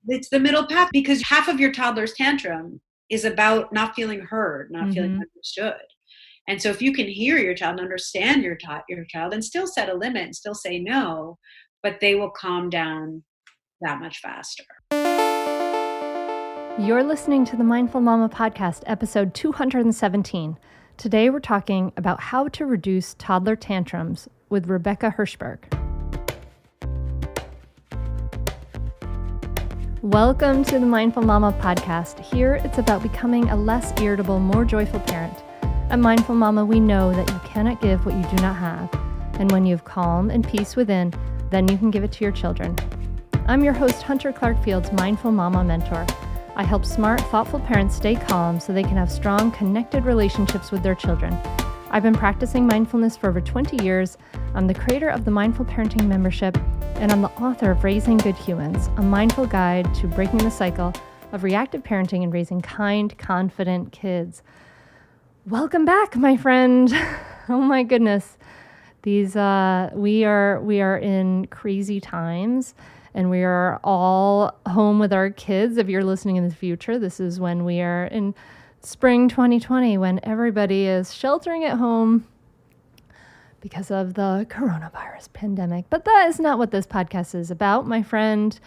It's the middle path, because half of your toddler's tantrum is about not feeling heard, not feeling understood. And so if you can hear your child and understand your child and still set a limit and still say no, but they will calm down that much faster. You're listening to the Mindful Mama podcast, episode 217. Today we're talking about how to reduce toddler tantrums with Rebecca Hershberg. Welcome to the Mindful Mama podcast. Here it's about becoming a less irritable, more joyful parent. At Mindful Mama, we know that you cannot give what you do not have. And when you have calm and peace within, then you can give it to your children. I'm your host, Hunter Clark-Field's Mindful Mama mentor. I help smart, thoughtful parents stay calm so they can have strong, connected relationships with their children. I've been practicing mindfulness for over 20 years. I'm the creator of the Mindful Parenting membership, and I'm the author of Raising Good Humans, a mindful guide to breaking the cycle of reactive parenting and raising kind, confident kids. Welcome back, my friend. Oh my goodness. We are in crazy times, and we are all home with our kids. If you're listening in the future, this is when we are in spring 2020, when everybody is sheltering at home because of the coronavirus pandemic. But that is not what this podcast is about, my friend.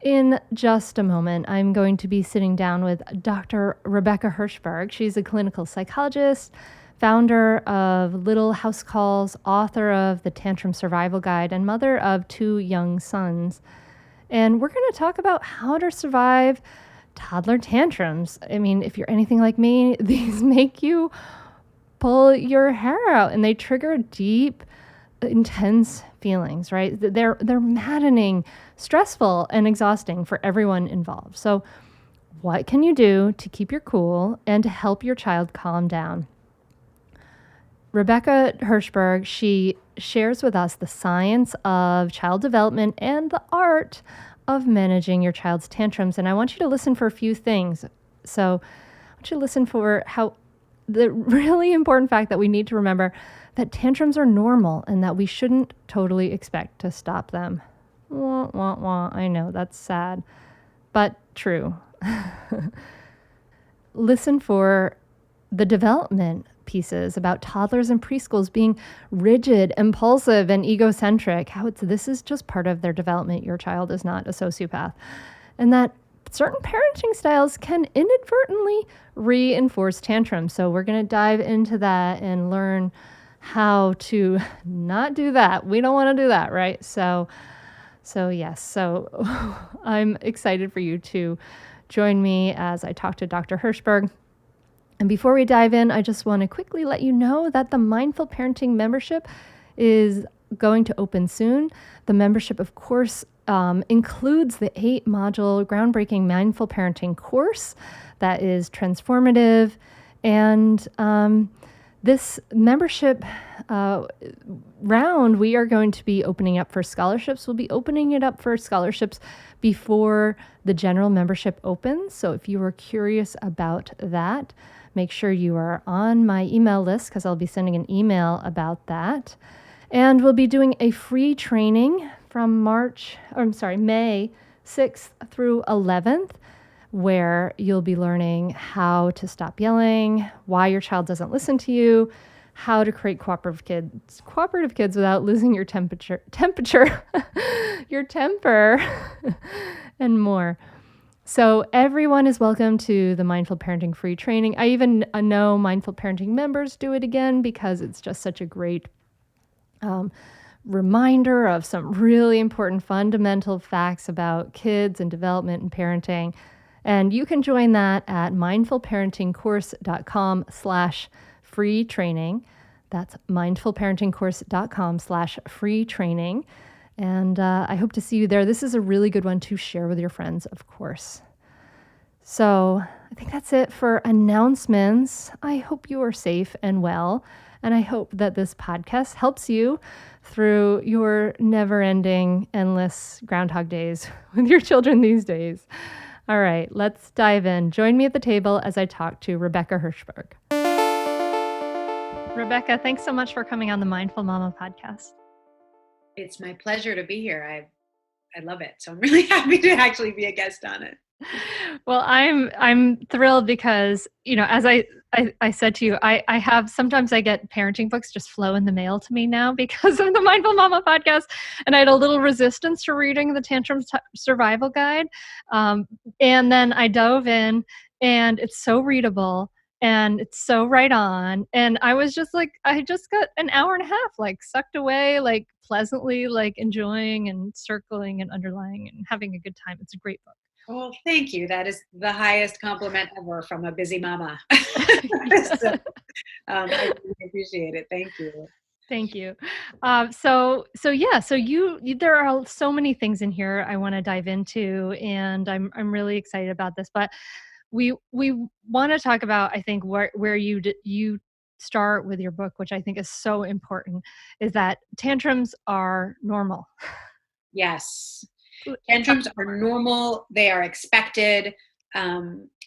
In just a moment, I'm going to be sitting down with Dr. Rebecca Hershberg. She's a clinical psychologist, founder of Little House Calls, author of the Tantrum Survival Guide, and mother of 2 young sons. And we're going to talk about how to survive toddler tantrums. I mean, if you're anything like me, these make you pull your hair out, and they trigger deep, intense feelings, right? They're maddening, stressful, and exhausting for everyone involved. So what can you do to keep your cool and to help your child calm down? Rebecca Hershberg, she shares with us the science of child development and the art of managing your child's tantrums. And I want you to listen for a few things. So I want you to listen for how the really important fact that we need to remember that tantrums are normal and that we shouldn't totally expect to stop them. Wah, wah, wah. I know, that's sad, but true. Listen for the development pieces about toddlers and preschools being rigid, impulsive, and egocentric. This is just part of their development. Your child is not a sociopath. And that certain parenting styles can inadvertently reinforce tantrums. So we're going to dive into that and learn how to not do that. We don't want to do that, right? So yes. So I'm excited for you to join me as I talk to Dr. Hershberg. And before we dive in, I just want to quickly let you know that the Mindful Parenting membership is going to open soon. The membership, of course, includes the 8-module groundbreaking mindful parenting course that is transformative. And this membership round, we are going to be opening up for scholarships. We'll be opening it up for scholarships before the general membership opens. So if you are curious about that, make sure you are on my email list, because I'll be sending an email about that. And we'll be doing a free training from May 6th through 11th, where you'll be learning how to stop yelling, why your child doesn't listen to you, how to create cooperative kids without losing your your temper, and more. So everyone is welcome to the Mindful Parenting free training. I even know Mindful Parenting members do it again because it's just such a great reminder of some really important fundamental facts about kids and development and parenting. And you can join that at mindfulparentingcourse.com/free training. That's mindfulparentingcourse.com/free training. And I hope to see you there. This is a really good one to share with your friends, of course. So I think that's it for announcements. I hope you are safe and well. And I hope that this podcast helps you through your never-ending, endless Groundhog Days with your children these days. All right, let's dive in. Join me at the table as I talk to Rebecca Hershberg. Rebecca, thanks so much for coming on the Mindful Mama podcast. It's my pleasure to be here. I love it. So I'm really happy to actually be a guest on it. Well, I'm thrilled because, as I said to you, I have, sometimes I get parenting books just flow in the mail to me now because of the Mindful Mama podcast. And I had a little resistance to reading the Tantrums Survival Guide. And then I dove in, and it's so readable and it's so right on. And I was just like, I just got an hour and a half, like sucked away, like pleasantly, like enjoying and circling and underlying and having a good time. It's a great book. Well, thank you. That is the highest compliment ever from a busy mama. So, I really appreciate it. Thank you. Thank you. So there are so many things in here I want to dive into, and I'm really excited about this. But we want to talk about, I think, where you start with your book, which I think is so important, is that tantrums are normal. Yes. Tantrums are normal. They are expected.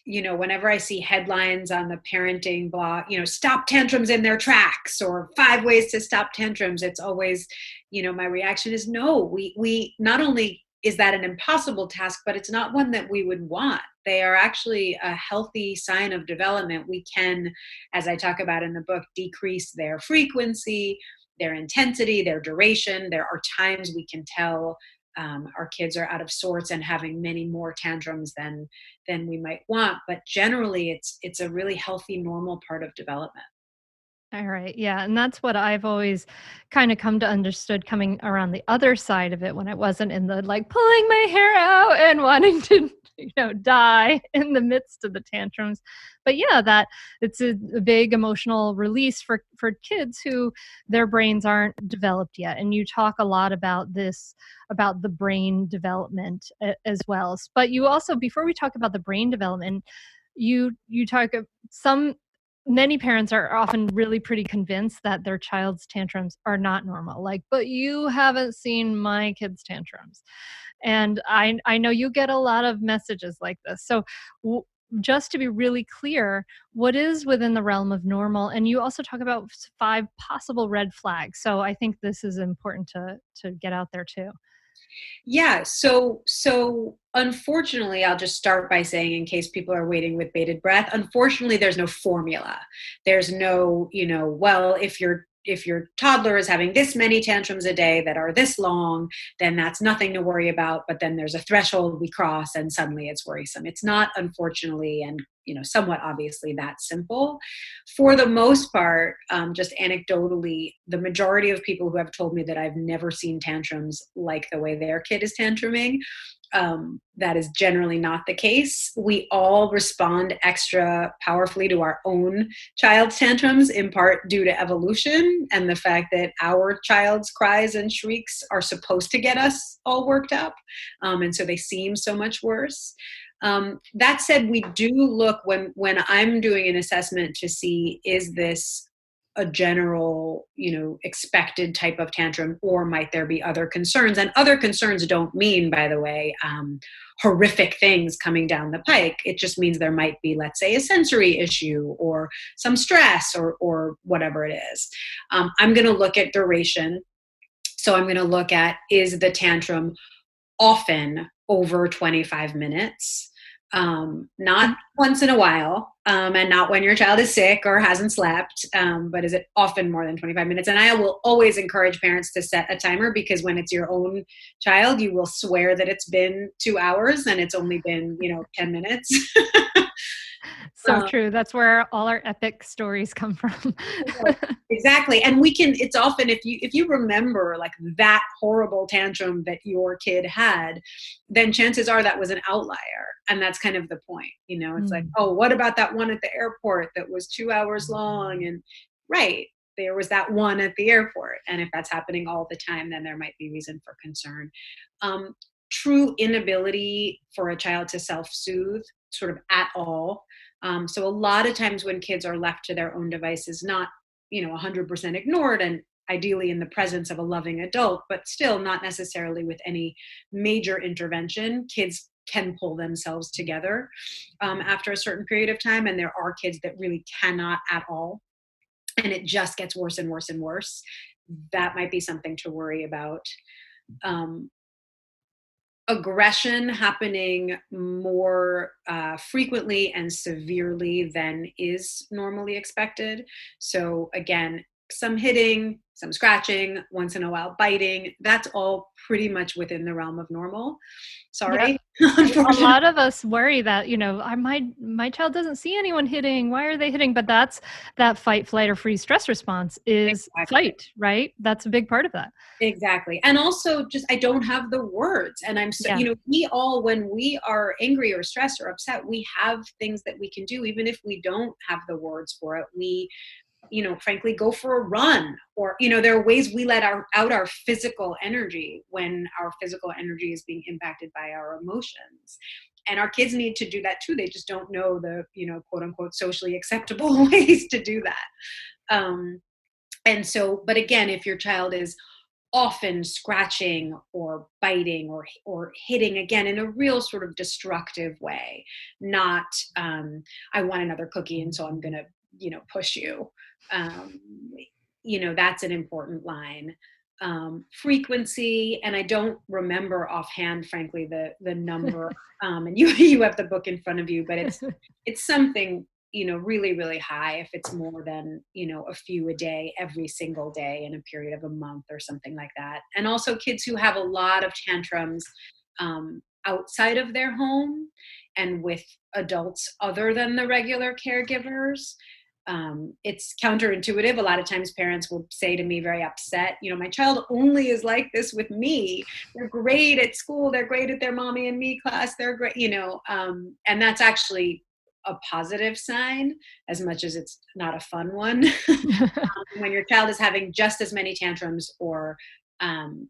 Whenever I see headlines on the parenting blog, stop tantrums in their tracks or 5 ways to stop tantrums, it's always, my reaction is no. We not only is that an impossible task, but it's not one that we would want. They are actually a healthy sign of development. We can, as I talk about in the book, decrease their frequency, their intensity, their duration. There are times we can tell our kids are out of sorts and having many more tantrums than we might want. But generally, it's a really healthy, normal part of development. All right. Yeah. And that's what I've always kind of come to understood coming around the other side of it, when I wasn't in the like pulling my hair out and wanting to, die in the midst of the tantrums. But yeah, that it's a big emotional release for kids who their brains aren't developed yet. And you talk a lot about this, about the brain development as well. But you also, before we talk about the brain development, you talk of many parents are often really pretty convinced that their child's tantrums are not normal. Like, but you haven't seen my kid's tantrums. And I know you get a lot of messages like this. So just to be really clear, what is within the realm of normal? And you also talk about 5 possible red flags. So I think this is important to get out there too. Yeah. So unfortunately, I'll just start by saying, in case people are waiting with bated breath, unfortunately, there's no formula. There's no, well, if your toddler is having this many tantrums a day that are this long, then that's nothing to worry about. But then there's a threshold we cross and suddenly it's worrisome. It's not, unfortunately, and somewhat obviously that simple. For the most part, just anecdotally, the majority of people who have told me that I've never seen tantrums like the way their kid is tantruming, that is generally not the case. We all respond extra powerfully to our own child's tantrums, in part due to evolution and the fact that our child's cries and shrieks are supposed to get us all worked up. And so they seem so much worse. That said, we do look when I'm doing an assessment to see, is this a general, expected type of tantrum, or might there be other concerns? And other concerns don't mean, by the way, horrific things coming down the pike. It just means there might be, let's say, a sensory issue or some stress or whatever it is. I'm going to look at duration. So I'm going to look at, is the tantrum often over 25 minutes? Not once in a while, and not when your child is sick or hasn't slept, but is it often more than 25 minutes? And I will always encourage parents to set a timer, because when it's your own child, you will swear that it's been 2 hours and it's only been, 10 minutes. So true. That's where all our epic stories come from. Exactly. And it's often, if you remember like that horrible tantrum that your kid had, then chances are that was an outlier. And that's kind of the point. It's like, oh, what about that one at the airport that was 2 hours long? And right, there was that one at the airport. And if that's happening all the time, then there might be reason for concern. True inability for a child to self-soothe sort of at all. So a lot of times when kids are left to their own devices, not, 100% ignored, and ideally in the presence of a loving adult, but still not necessarily with any major intervention, kids can pull themselves together after a certain period of time. And there are kids that really cannot at all. And it just gets worse and worse and worse. That might be something to worry about. aggression happening more frequently and severely than is normally expected. So again, some hitting, some scratching, once in a while biting, that's all pretty much within the realm of normal. Sorry. A lot of us worry that, my child doesn't see anyone hitting. Why are they hitting? But that's that fight, flight, or freeze stress response is fight, right? That's a big part of that. Exactly. And also just, I don't have the words. And I'm so, we all, when we are angry or stressed or upset, we have things that we can do, even if we don't have the words for it. We, frankly, go for a run, or, there are ways we let out our physical energy when our physical energy is being impacted by our emotions. And our kids need to do that too. They just don't know the, quote unquote, socially acceptable ways to do that. And so, but again, if your child is often scratching or biting or hitting, again, in a real sort of destructive way, not, I want another cookie and so I'm going to, push you. That's an important line. Frequency, and I don't remember offhand, frankly, the number. And you have the book in front of you, but it's something, really, really high if it's more than, a few a day, every single day in a period of a month or something like that. And also kids who have a lot of tantrums outside of their home and with adults other than the regular caregivers. It's counterintuitive. A lot of times parents will say to me very upset, my child only is like this with me. They're great at school. They're great at their mommy and me class. They're great, and that's actually a positive sign as much as it's not a fun one. When your child is having just as many tantrums or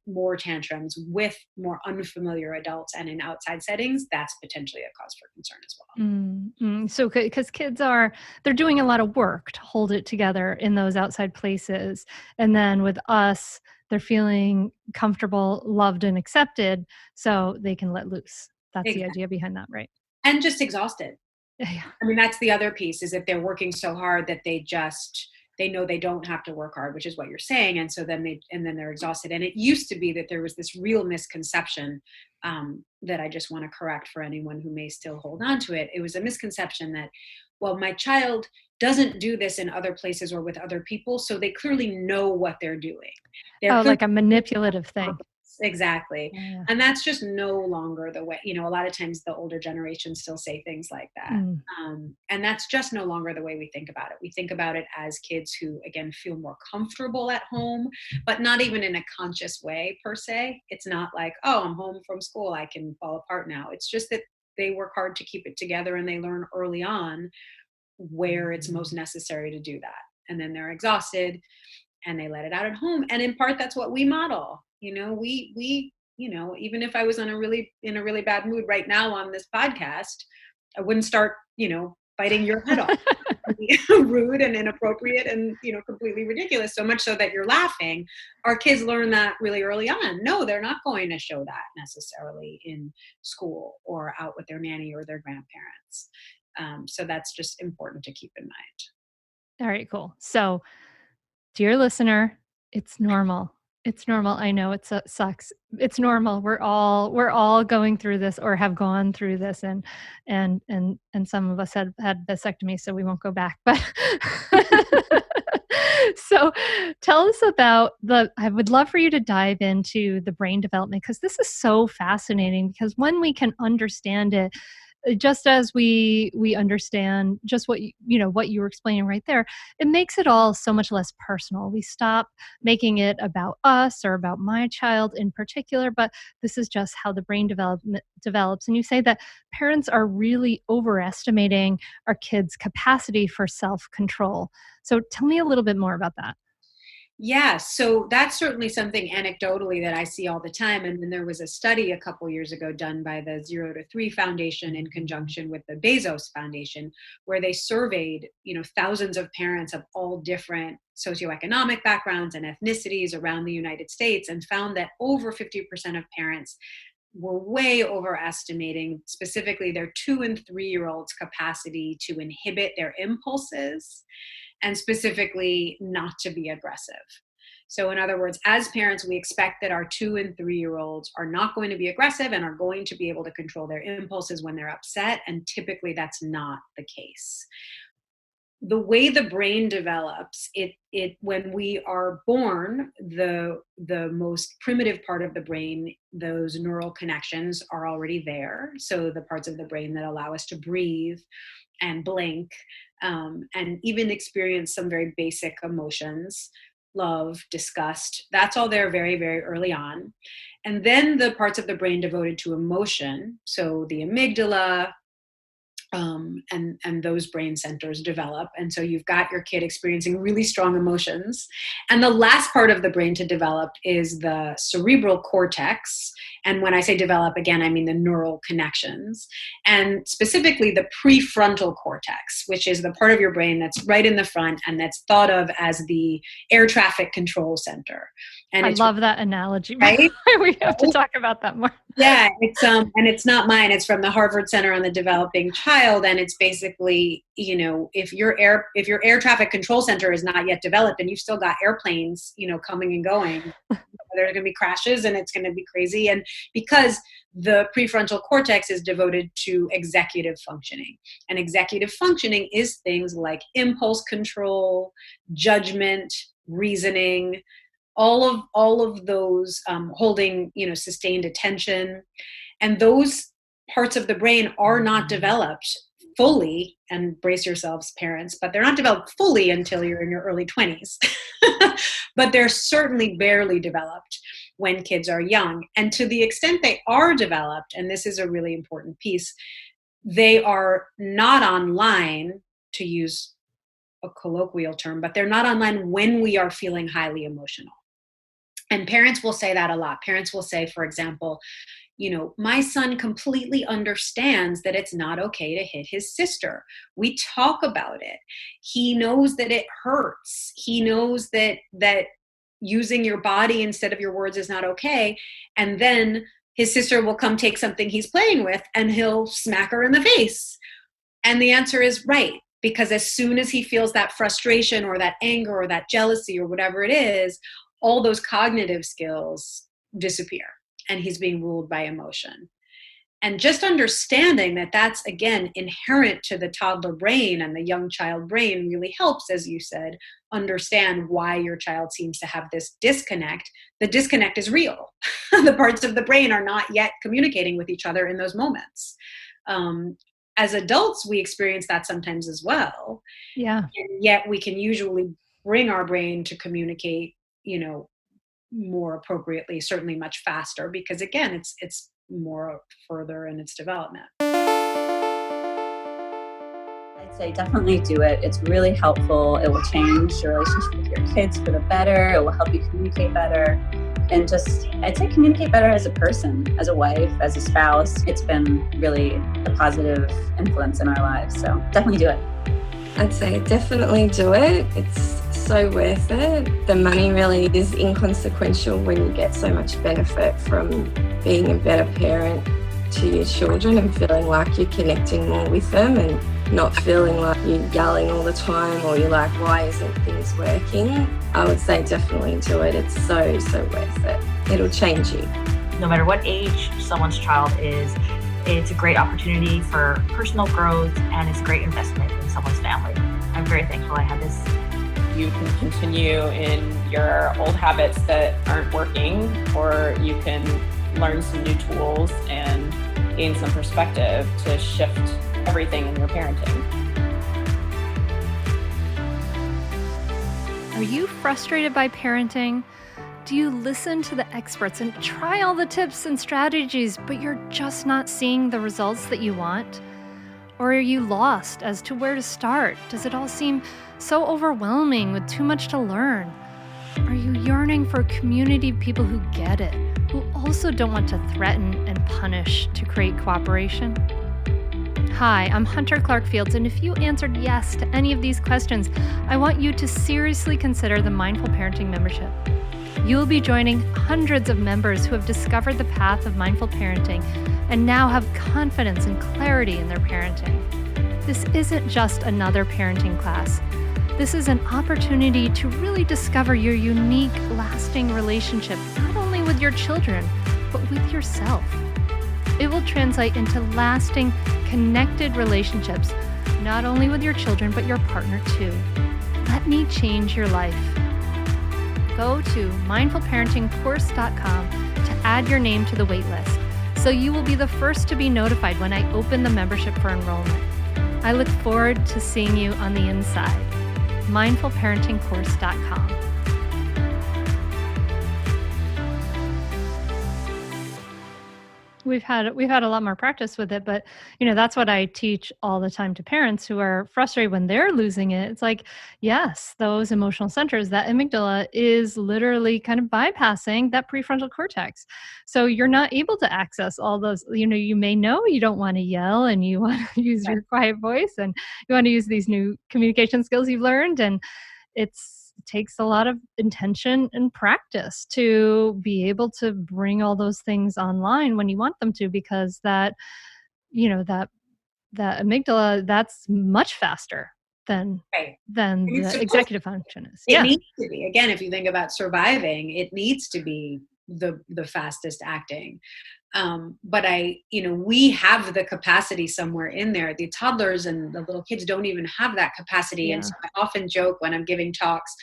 more tantrums with more unfamiliar adults and in outside settings, that's potentially a cause for concern as well. Mm-hmm. So because kids they're doing a lot of work to hold it together in those outside places. And then with us, they're feeling comfortable, loved, and accepted, so they can let loose. That's the idea behind that, right? And just exhausted. Yeah. I mean, that's the other piece, is if they're working so hard that they know they don't have to work hard, which is what you're saying. And so then they're exhausted. And it used to be that there was this real misconception that I just want to correct for anyone who may still hold on to it. It was a misconception that, well, my child doesn't do this in other places or with other people, so they clearly know what they're doing. Like a manipulative thing. Exactly. Yeah. And that's just no longer the way, a lot of times the older generations still say things like that. And that's just no longer the way we think about it. We think about it as kids who, again, feel more comfortable at home, but not even in a conscious way per se. It's not like, oh, I'm home from school, I can fall apart now. It's just that they work hard to keep it together and they learn early on where it's most necessary to do that. And then they're exhausted and they let it out at home. And in part, that's what we model. We even if I was in a really bad mood right now on this podcast, I wouldn't start, biting your head off. Rude and inappropriate and, completely ridiculous, so much so that you're laughing. Our kids learn that really early on. No, they're not going to show that necessarily in school or out with their nanny or their grandparents. So that's just important to keep in mind. All right, cool. So, dear listener, it's normal. It's normal. I know it sucks. It's normal. We're all going through this or have gone through this, and some of us had vasectomy, so we won't go back. But so, tell us about I would love for you to dive into the brain development, because this is so fascinating. Because when we can understand it, just as we understand just what what you were explaining right there, it makes it all so much less personal. We stop making it about us or about my child in particular, but this is just how the brain develops. And you say that parents are really overestimating our kids' capacity for self-control. So tell me a little bit more about that. Yeah, so that's certainly something anecdotally that I see all the time. And then there was a study a couple years ago done by the 0 to 3 Foundation in conjunction with the Bezos Foundation, where they surveyed, thousands of parents of all different socioeconomic backgrounds and ethnicities around the United States, and found that over 50% of parents were way overestimating specifically their 2 and 3-year-olds' capacity to inhibit their impulses, and specifically not to be aggressive. So in other words, as parents, we expect that our 2 and 3-year-olds are not going to be aggressive and are going to be able to control their impulses when they're upset. And typically that's not the case. The way the brain develops, it when we are born, the most primitive part of the brain, those neural connections are already there. So the parts of the brain that allow us to breathe and blink, and even experience some very basic emotions, love, disgust, that's all there very, very early on. And then the parts of the brain devoted to emotion, so the amygdala, and those brain centers develop. And so you've got your kid experiencing really strong emotions. And the last part of the brain to develop is the cerebral cortex. And when I say develop, again, I mean the neural connections. And specifically the prefrontal cortex, which is the part of your brain that's right in the front and that's thought of as the air traffic control center. And I love that analogy. Right? We have to talk about that more. Yeah, and it's not mine. It's from the Harvard Center on the Developing Child, and it's basically, if your air traffic control center is not yet developed, and you've still got airplanes, coming and going, there's going to be crashes, and it's going to be crazy. And because the prefrontal cortex is devoted to executive functioning, and executive functioning is things like impulse control, judgment, reasoning. All of those, holding, sustained attention, and those parts of the brain are not developed fully, and brace yourselves, parents, but they're not developed fully until you're in your early 20s. But they're certainly barely developed when kids are young. And to the extent they are developed, and this is a really important piece, they are not online, to use a colloquial term, but they're not online when we are feeling highly emotional. And parents will say that a lot. Parents will say, for example, my son completely understands that it's not okay to hit his sister. We talk about it. He knows that it hurts. He knows that using your body instead of your words is not okay. And then his sister will come take something he's playing with and he'll smack her in the face. And the answer is right. Because as soon as he feels that frustration or that anger or that jealousy or whatever it is, all those cognitive skills disappear and he's being ruled by emotion. And just understanding that that's, again, inherent to the toddler brain and the young child brain really helps, as you said, understand why your child seems to have this disconnect. The disconnect is real. The parts of the brain are not yet communicating with each other in those moments. As adults, we experience that sometimes as well. Yeah. And yet we can usually bring our brain to communicate, more appropriately, certainly much faster, because again, it's more further in its development. I'd say definitely do it. It's really helpful. It will change your relationship with your kids for the better. It will help you communicate better. And I'd say communicate better as a person, as a wife, as a spouse. It's been really a positive influence in our lives. So definitely do it. I'd say definitely do it. It's so worth it. The money really is inconsequential when you get so much benefit from being a better parent to your children and feeling like you're connecting more with them and not feeling like you're yelling all the time or you're like, why isn't things working? I would say definitely do it. It's so worth it. It'll change you. No matter what age someone's child is, it's a great opportunity for personal growth and it's a great investment in someone's family. I'm very thankful I had this. You can continue in your old habits that aren't working, or you can learn some new tools and gain some perspective to shift everything in your parenting. Are you frustrated by parenting? Do you listen to the experts and try all the tips and strategies, but you're just not seeing the results that you want? Or are you lost as to where to start? Does it all seem so overwhelming with too much to learn? Are you yearning for a community of people who get it, who also don't want to threaten and punish to create cooperation? Hi, I'm Hunter Clark-Fields, and if you answered yes to any of these questions, I want you to seriously consider the Mindful Parenting membership. You'll be joining hundreds of members who have discovered the path of mindful parenting and now have confidence and clarity in their parenting. This isn't just another parenting class. This is an opportunity to really discover your unique, lasting relationship, not only with your children, but with yourself. It will translate into lasting, connected relationships, not only with your children, but your partner too. Let me change your life. Go to mindfulparentingcourse.com to add your name to the waitlist, so you will be the first to be notified when I open the membership for enrollment. I look forward to seeing you on the inside. mindfulparentingcourse.com. We've had a lot more practice with it, but that's what I teach all the time to parents who are frustrated when they're losing it. It's like, yes, those emotional centers, that amygdala is literally kind of bypassing that prefrontal cortex. So you're not able to access all those, you may know you don't want to yell and you want to use your quiet voice and you want to use these new communication skills you've learned. And it takes a lot of intention and practice to be able to bring all those things online when you want them to, because that amygdala, that's much faster than the executive function is. It needs to be. Again, if you think about surviving, it needs to be the fastest acting. But we have the capacity somewhere in there. The toddlers and the little kids don't even have that capacity. Yeah. And so I often joke when I'm giving talks,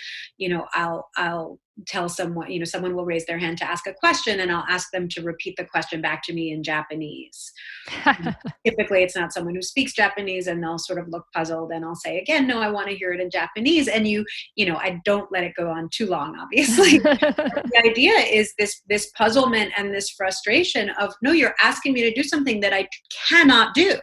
I'll tell someone, someone will raise their hand to ask a question and I'll ask them to repeat the question back to me in Japanese. Typically it's not someone who speaks Japanese and they'll sort of look puzzled and I'll say again, no, I want to hear it in Japanese. And I don't let it go on too long, obviously. The idea is this puzzlement and this frustration of, no, you're asking me to do something that I cannot do.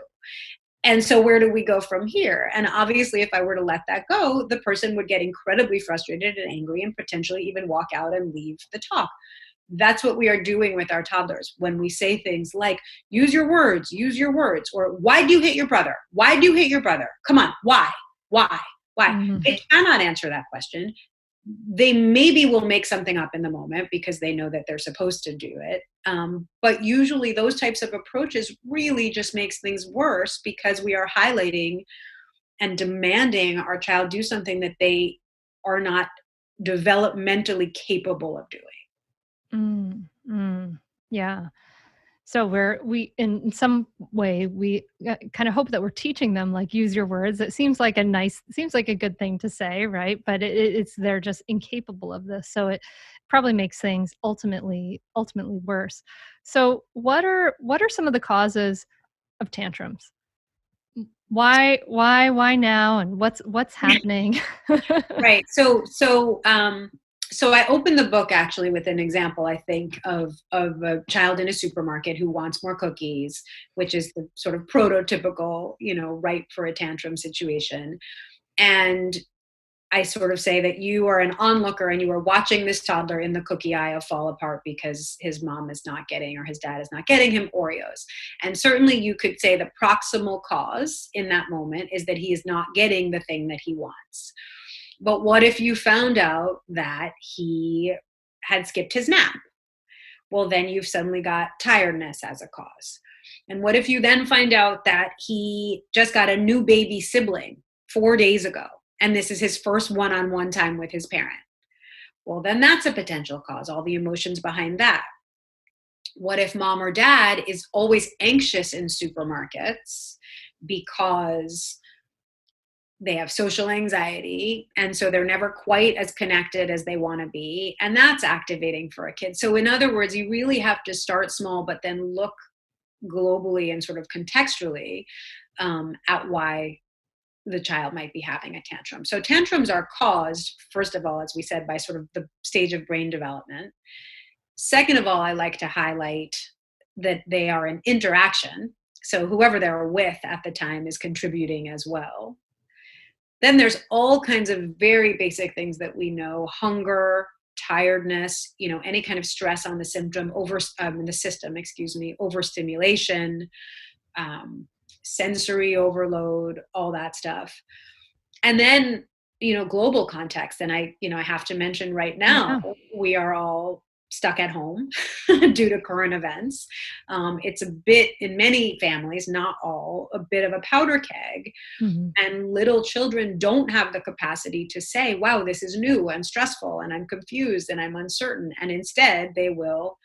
And so where do we go from here? And obviously, if I were to let that go, the person would get incredibly frustrated and angry and potentially even walk out and leave the talk. That's what we are doing with our toddlers. When we say things like, use your words, or why do you hit your brother? Why do you hit your brother? Come on, why? Mm-hmm. They cannot answer that question. They maybe will make something up in the moment because they know that they're supposed to do it. But usually those types of approaches really just makes things worse because we are highlighting and demanding our child do something that they are not developmentally capable of doing. Yeah. So we in some way, we kind of hope that we're teaching them, like, use your words. It seems like a good thing to say, right? But they're just incapable of this. So it probably makes things ultimately worse. So what are some of the causes of tantrums? Why now? And what's happening? Right. So I opened the book actually with an example, I think, of a child in a supermarket who wants more cookies, which is the sort of prototypical, ripe for a tantrum situation. And I sort of say that you are an onlooker and you are watching this toddler in the cookie aisle fall apart because his mom is not getting, or his dad is not getting him Oreos. And certainly you could say the proximal cause in that moment is that he is not getting the thing that he wants. But what if you found out that he had skipped his nap? Well, then you've suddenly got tiredness as a cause. And what if you then find out that he just got a new baby sibling 4 days ago, and this is his first one-on-one time with his parent? Well, then that's a potential cause, all the emotions behind that. What if mom or dad is always anxious in supermarkets because they have social anxiety, and so they're never quite as connected as they want to be, and that's activating for a kid. So in other words, you really have to start small, but then look globally and sort of contextually at why the child might be having a tantrum. So tantrums are caused, first of all, as we said, by sort of the stage of brain development. Second of all, I like to highlight that they are an interaction. So whoever they're with at the time is contributing as well. Then there's all kinds of very basic things that we know: hunger, tiredness, any kind of stress on the system, overstimulation, sensory overload, all that stuff. And then, global context. And I have to mention right now, we are all stuck at home due to current events. It's a bit, in many families, not all, a bit of a powder keg. Mm-hmm. And little children don't have the capacity to say, wow, this is new and stressful and I'm confused and I'm uncertain. And instead they will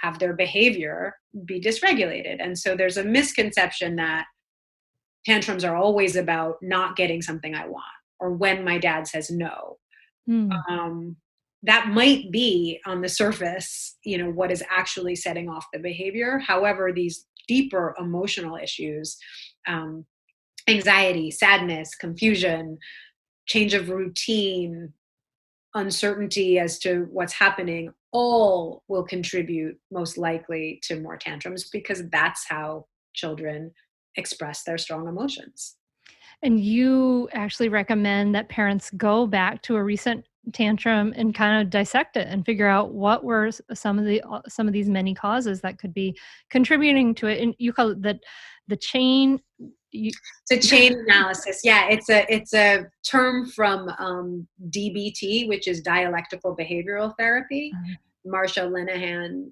have their behavior be dysregulated. And so there's a misconception that tantrums are always about not getting something I want, or when my dad says no. That might be on the surface, what is actually setting off the behavior. However, these deeper emotional issues, anxiety, sadness, confusion, change of routine, uncertainty as to what's happening, all will contribute most likely to more tantrums, because that's how children express their strong emotions. And you actually recommend that parents go back to a recent tantrum and kind of dissect it and figure out what were some of these many causes that could be contributing to it. And you call it the chain. It's a chain analysis. Yeah, it's a term from DBT, which is dialectical behavioral therapy. Marsha Linehan.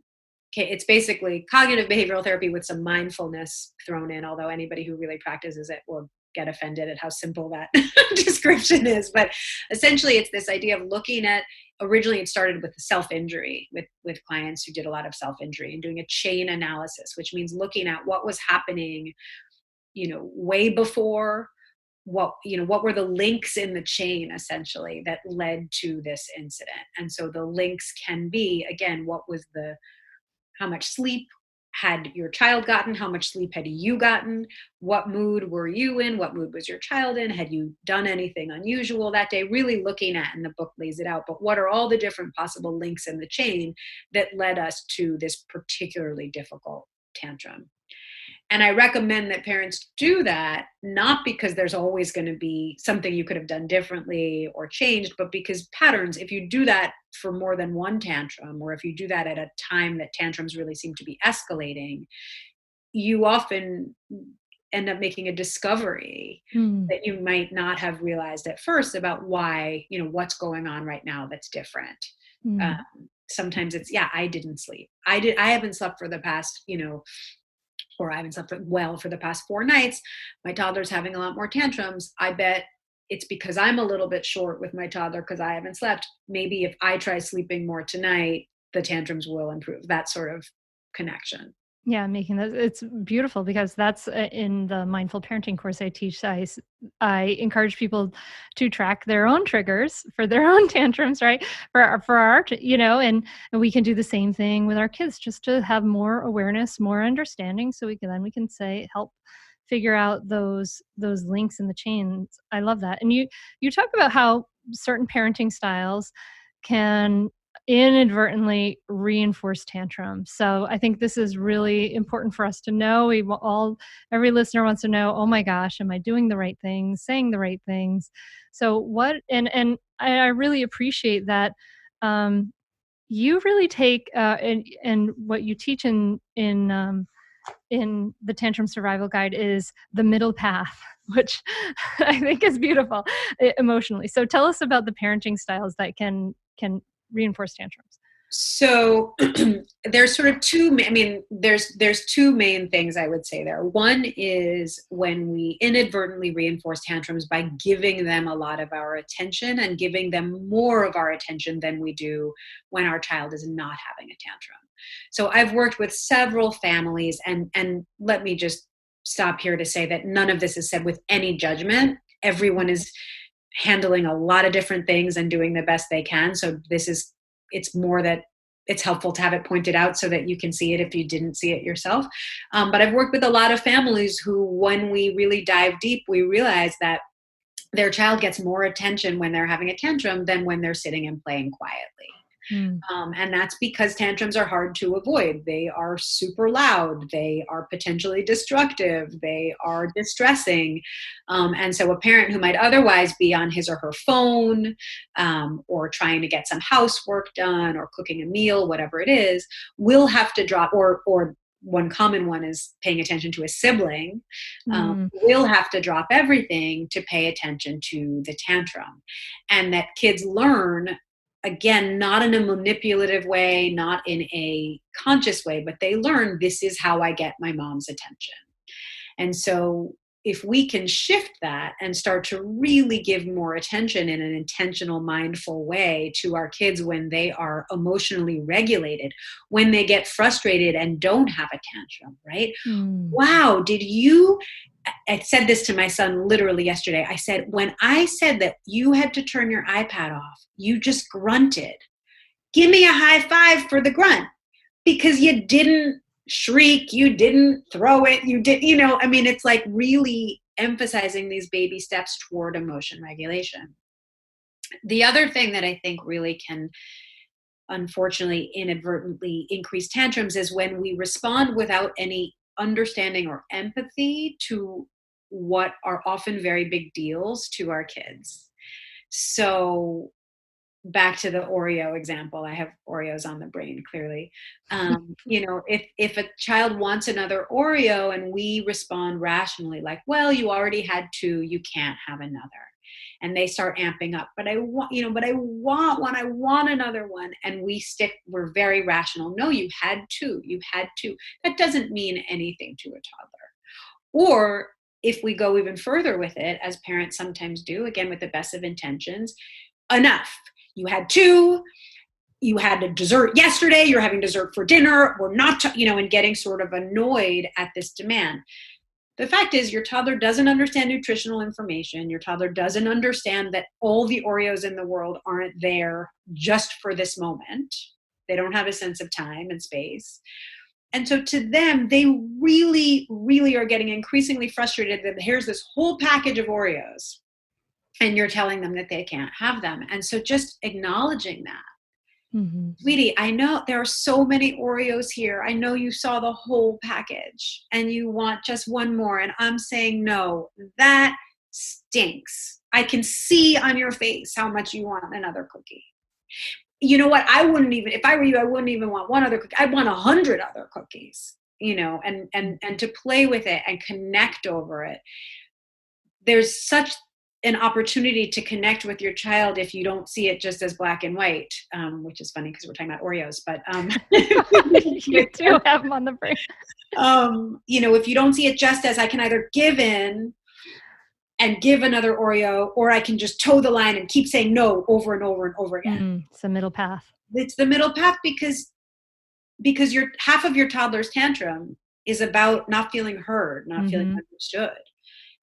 It's basically cognitive behavioral therapy with some mindfulness thrown in, although anybody who really practices it will get offended at how simple that description is. But essentially it's this idea of looking at, originally it started with self-injury, with clients who did a lot of self-injury, and doing a chain analysis, which means looking at what was happening, way before, what were the links in the chain essentially that led to this incident. And so the links can be, again, how much sleep had your child gotten? How much sleep had you gotten? What mood were you in? What mood was your child in? Had you done anything unusual that day? Really looking at, and the book lays it out, but what are all the different possible links in the chain that led us to this particularly difficult tantrum? And I recommend that parents do that, not because there's always going to be something you could have done differently or changed, but because patterns, if you do that for more than one tantrum, or if you do that at a time that tantrums really seem to be escalating, you often end up making a discovery that you might not have realized at first about why, what's going on right now that's different. Sometimes it's, I didn't sleep. I haven't slept for the past, or I haven't slept well for the past 4 nights. My toddler's having a lot more tantrums. I bet it's because I'm a little bit short with my toddler because I haven't slept. Maybe if I try sleeping more tonight, the tantrums will improve. That sort of connection. Yeah, making that, it's beautiful, because that's in the mindful parenting course I teach. I encourage people to track their own triggers for their own tantrums, right? For our, and we can do the same thing with our kids, just to have more awareness, more understanding, so we can help figure out those links in the chains. I love that. And you talk about how certain parenting styles can inadvertently reinforce tantrums. So I think this is really important for us to know. Every listener wants to know, oh my gosh, am I doing the right things, saying the right things? So and I really appreciate that you really take and what you teach in the Tantrum Survival Guide is the middle path, which I think is beautiful emotionally. So tell us about the parenting styles that can reinforce tantrums. So there's sort of there's two main things I would say there. One is when we inadvertently reinforce tantrums by giving them a lot of our attention, and giving them more of our attention than we do when our child is not having a tantrum. So I've worked with several families, and let me just stop here to say that none of this is said with any judgment. Everyone is handling a lot of different things and doing the best they can. So it's more that it's helpful to have it pointed out so that you can see it if you didn't see it yourself. But I've worked with a lot of families who, when we really dive deep, we realize that their child gets more attention when they're having a tantrum than when they're sitting and playing quietly. And that's because tantrums are hard to avoid. They are super loud. They are potentially destructive. They are distressing. And so a parent who might otherwise be on his or her phone, or trying to get some housework done, or cooking a meal, whatever it is, will have to drop, or one common one is paying attention to a sibling, will have to drop everything to pay attention to the tantrum. And that kids learn again, not in a manipulative way, not in a conscious way, but they learn this is how I get my mom's attention. And so if we can shift that and start to really give more attention in an intentional, mindful way to our kids when they are emotionally regulated, when they get frustrated and don't have a tantrum, right? Wow, I said this to my son literally yesterday. I said, when I said that you had to turn your iPad off, you just grunted. Give me a high five for the grunt, because you didn't shriek, you didn't throw it, you did, it's like really emphasizing these baby steps toward emotion regulation. The other thing that I think really can, unfortunately, inadvertently increase tantrums is when we respond without any understanding or empathy to what are often very big deals to our kids. So back to the Oreo example, I have Oreos on the brain, clearly. If a child wants another Oreo and we respond rationally, like, well, you already had 2, you can't have another. And they start amping up, but I want one, I want another one. And we're very rational. No, you had 2. That doesn't mean anything to a toddler. Or if we go even further with it, as parents sometimes do, again, with the best of intentions, enough. You had 2, you had a dessert yesterday, you're having dessert for dinner, we're not, and getting sort of annoyed at this demand. The fact is your toddler doesn't understand nutritional information. Your toddler doesn't understand that all the Oreos in the world aren't there just for this moment. They don't have a sense of time and space. And so to them, they really, really are getting increasingly frustrated that here's this whole package of Oreos and you're telling them that they can't have them. And so just acknowledging that. Mm-hmm. Sweetie, I know there are so many Oreos here. I know you saw the whole package and you want just one more. And I'm saying, no, that stinks. I can see on your face how much you want another cookie. You know what? If I were you, I wouldn't even want one other cookie. I'd want 100 other cookies, and to play with it and connect over it. There's such an opportunity to connect with your child if you don't see it just as black and white, which is funny because we're talking about Oreos, but you do have them on the brain. If you don't see it just as I can either give in and give another Oreo, or I can just toe the line and keep saying no over and over and over again. It's the middle path. It's the middle path because half of your toddler's tantrum is about not feeling heard, not feeling understood.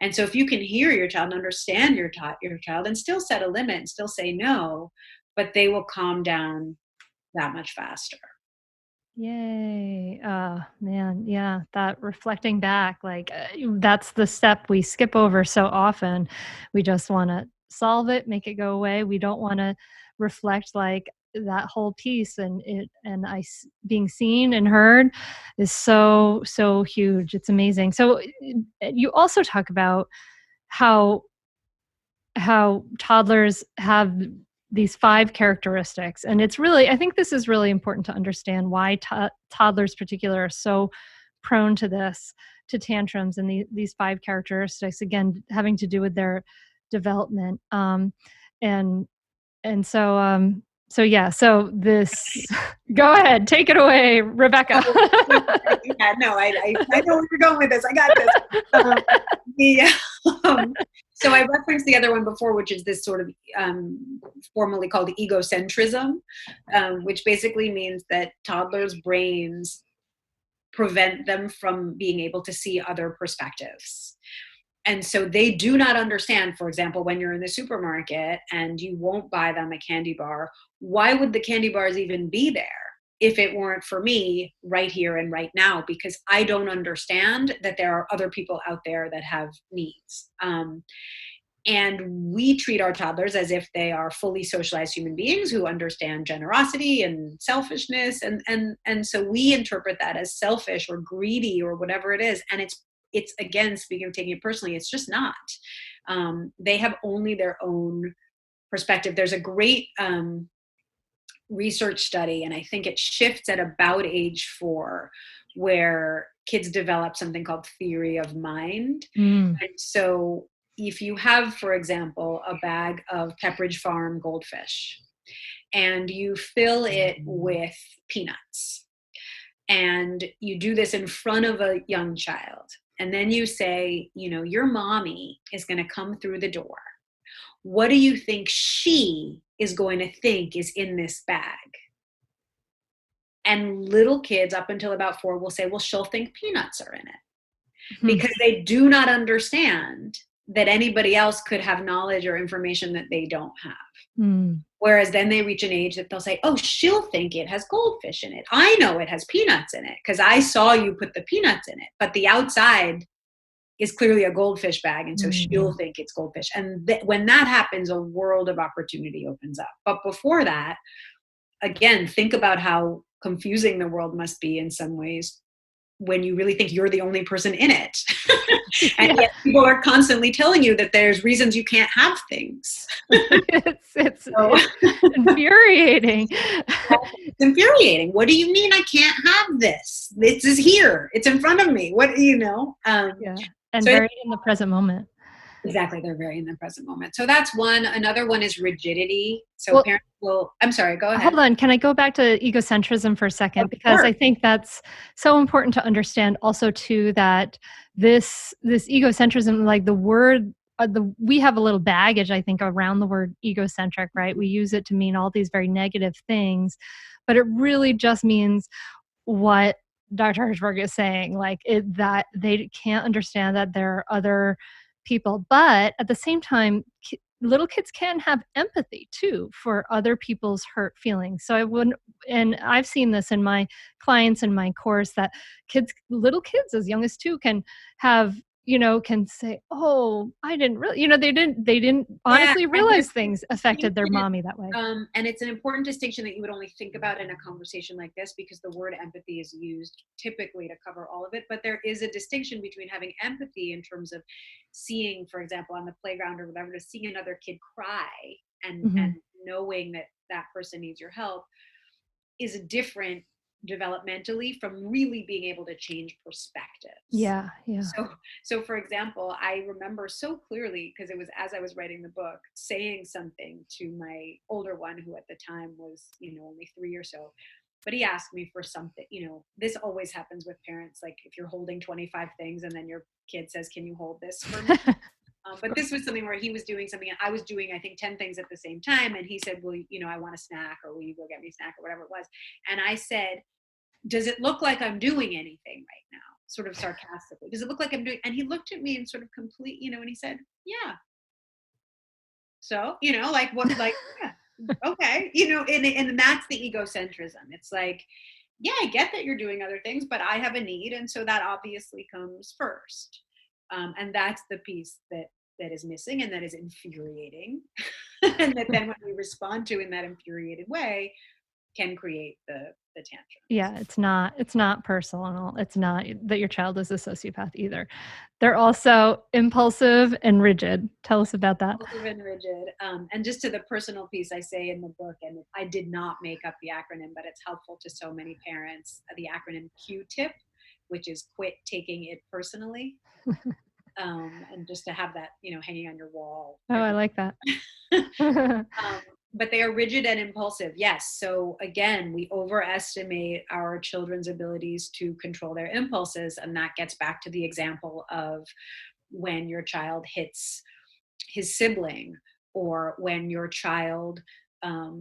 And so if you can hear your child and understand your child and still set a limit and still say no, but they will calm down that much faster. Yay. Man. Yeah. That reflecting back, that's the step we skip over so often. We just want to solve it, make it go away. We don't want to reflect that whole piece, and being seen and heard is so, so huge. It's amazing. So you also talk about how toddlers have these 5 characteristics. And it's really, I think this is really important to understand why toddlers particular are so prone to tantrums, and these 5 characteristics, again, having to do with their development. So this, go ahead, take it away, Rebecca. Yeah, no, I know where you're going with this. I got this. So I referenced the other one before, which is this sort of formally called egocentrism, which basically means that toddlers' brains prevent them from being able to see other perspectives. And so they do not understand, for example, when you're in the supermarket and you won't buy them a candy bar, why would the candy bars even be there if it weren't for me right here and right now? Because I don't understand that there are other people out there that have needs. And we treat our toddlers as if they are fully socialized human beings who understand generosity and selfishness. And so we interpret that as selfish or greedy or whatever it is. And it's again, speaking of taking it personally, it's just not. They have only their own perspective. There's a great research study, and I think it shifts at about age 4, where kids develop something called theory of mind. And so if you have, for example, a bag of Pepperidge Farm goldfish, and you fill it with peanuts. And you do this in front of a young child. And then you say, your mommy is going to come through the door. What do you think she is going to think is in this bag? And little kids up until about 4 will say, well, she'll think peanuts are in it. Because they do not understand that anybody else could have knowledge or information that they don't have. Whereas then they reach an age that they'll say, oh, she'll think it has goldfish in it. I know it has peanuts in it because I saw you put the peanuts in it. But the outside is clearly a goldfish bag. And so she'll think it's goldfish. And when that happens, a world of opportunity opens up. But before that, again, think about how confusing the world must be in some ways when you really think you're the only person in it. And yet people are constantly telling you that there's reasons you can't have things. It's infuriating. It's infuriating. What do you mean I can't have this? This is here. It's in front of me. What, And so very in the present moment. Exactly. They're very in the present moment. So that's one. Another one is rigidity. So parents will, I'm sorry, go ahead. Hold on. Can I go back to egocentrism for a second? Because I think that's so important to understand also too, that this egocentrism, like the word, we have a little baggage, I think, around the word egocentric, right? We use it to mean all these very negative things, but it really just means what Dr. Hershberg is saying, that they can't understand that there are other people. But at the same time, little kids can have empathy too for other people's hurt feelings. So and I've seen this in my clients in my course, that little kids as young as 2 can have, can say, oh, I didn't really, they didn't honestly realize things affected their mommy that way. And it's an important distinction that you would only think about in a conversation like this, because the word empathy is used typically to cover all of it. But there is a distinction between having empathy in terms of seeing, for example, on the playground or whatever, to see another kid cry and knowing that that person needs your help is different developmentally from really being able to change perspectives. Yeah. So for example, I remember so clearly, because it was as I was writing the book, saying something to my older one, who at the time was, only 3 or so. But he asked me for something, this always happens with parents. Like if you're holding 25 things and then your kid says, can you hold this for me? But this was something where he was doing something and I was doing, I think, 10 things at the same time. And he said, well, I want a snack, or will you go get me a snack, or whatever it was. And I said, does it look like I'm doing anything right now? Sort of sarcastically. Does it look like I'm doing? And he looked at me and sort of and he said, yeah. So, yeah, okay. And that's the egocentrism. It's like, yeah, I get that you're doing other things, but I have a need. And so that obviously comes first. And that's the piece that is missing and that is infuriating. And that then when we respond to in that infuriated way, can create the tantrum. Yeah, it's not personal. It's not that your child is a sociopath either. They're also impulsive and rigid. Tell us about that. Impulsive and rigid. And just to the personal piece, I say in the book, and I did not make up the acronym, but it's helpful to so many parents, the acronym Q-TIP, which is quit taking it personally. And just to have that, hanging on your wall. Oh, I like that. But they are rigid and impulsive. Yes. So again, we overestimate our children's abilities to control their impulses. And that gets back to the example of when your child hits his sibling, or when your child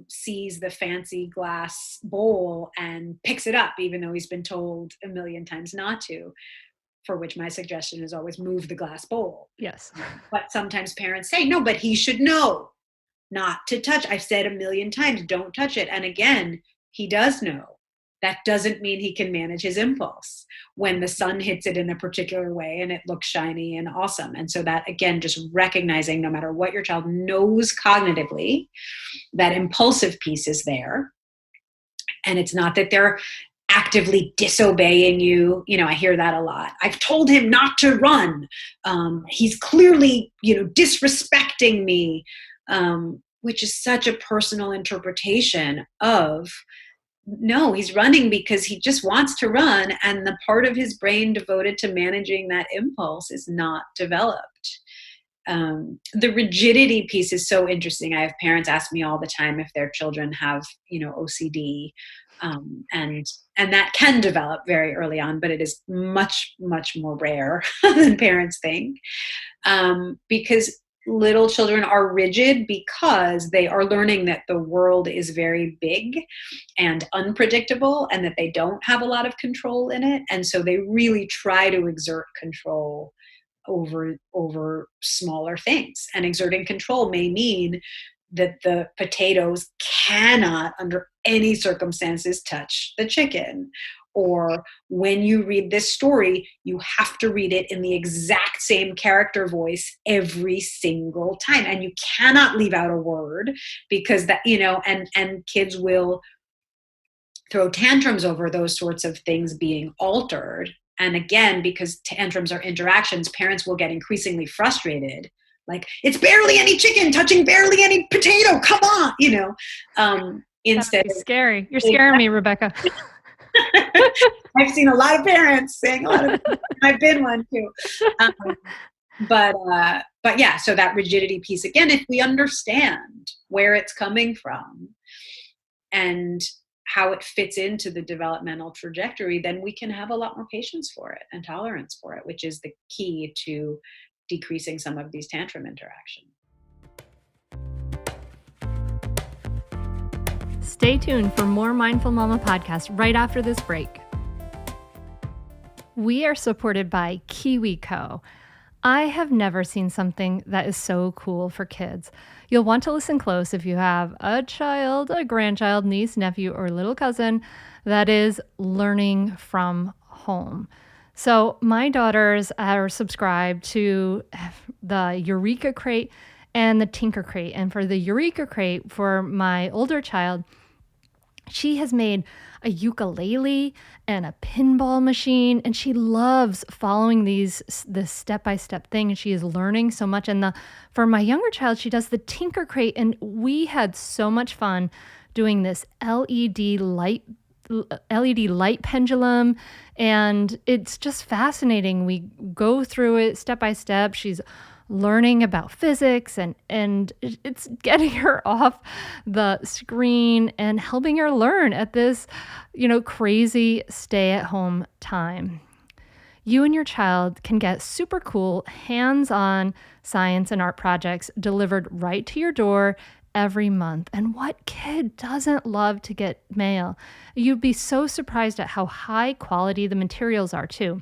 sees the fancy glass bowl and picks it up, even though he's been told a million times not to. For which my suggestion is always move the glass bowl. Yes. But sometimes parents say, no, but he should know not to touch. I've said a million times, don't touch it. And again, he does know. That doesn't mean he can manage his impulse when the sun hits it in a particular way and it looks shiny and awesome. And so that, again, just recognizing no matter what your child knows cognitively, that impulsive piece is there. And it's not that they're actively disobeying you. I hear that a lot. I've told him not to run. He's clearly, disrespecting me, which is such a personal interpretation of, no, he's running because he just wants to run. And the part of his brain devoted to managing that impulse is not developed. The rigidity piece is so interesting. I have parents ask me all the time if their children have, OCD, and that can develop very early on, but it is much, much more rare than parents think, because little children are rigid because they are learning that the world is very big and unpredictable and that they don't have a lot of control in it. And so they really try to exert control over smaller things. And exerting control may mean that the potatoes cannot, under any circumstances, touch the chicken. Or when you read this story, you have to read it in the exact same character voice every single time. And you cannot leave out a word, because that, and kids will throw tantrums over those sorts of things being altered. And again, because tantrums are interactions, parents will get increasingly frustrated. Like, it's barely any chicken touching barely any potato. Come on, instead of scary. You're scaring me, Rebecca. I've seen a lot of parents saying a lot of things. I've been one too. But yeah, so that rigidity piece, again, if we understand where it's coming from and how it fits into the developmental trajectory, then we can have a lot more patience for it and tolerance for it, which is the key to decreasing some of these tantrum interactions. Stay tuned for more Mindful Mama podcast right after this break. We are supported by KiwiCo. I have never seen something that is so cool for kids. You'll want to listen close if you have a child, a grandchild, niece, nephew, or little cousin that is learning from home. So my daughters are subscribed to the Eureka Crate and the Tinker Crate. And for the Eureka Crate, for my older child, she has made a ukulele and a pinball machine, and she loves following this step-by-step thing, and she is learning so much. And for my younger child, she does the Tinker Crate, and we had so much fun doing this LED light pendulum, and it's just fascinating. We go through it step by step. She's learning about physics, and it's getting her off the screen and helping her learn at this, crazy stay-at-home time. You and your child can get super cool hands-on science and art projects delivered right to your door every month. And what kid doesn't love to get mail? You'd be so surprised at how high quality the materials are too.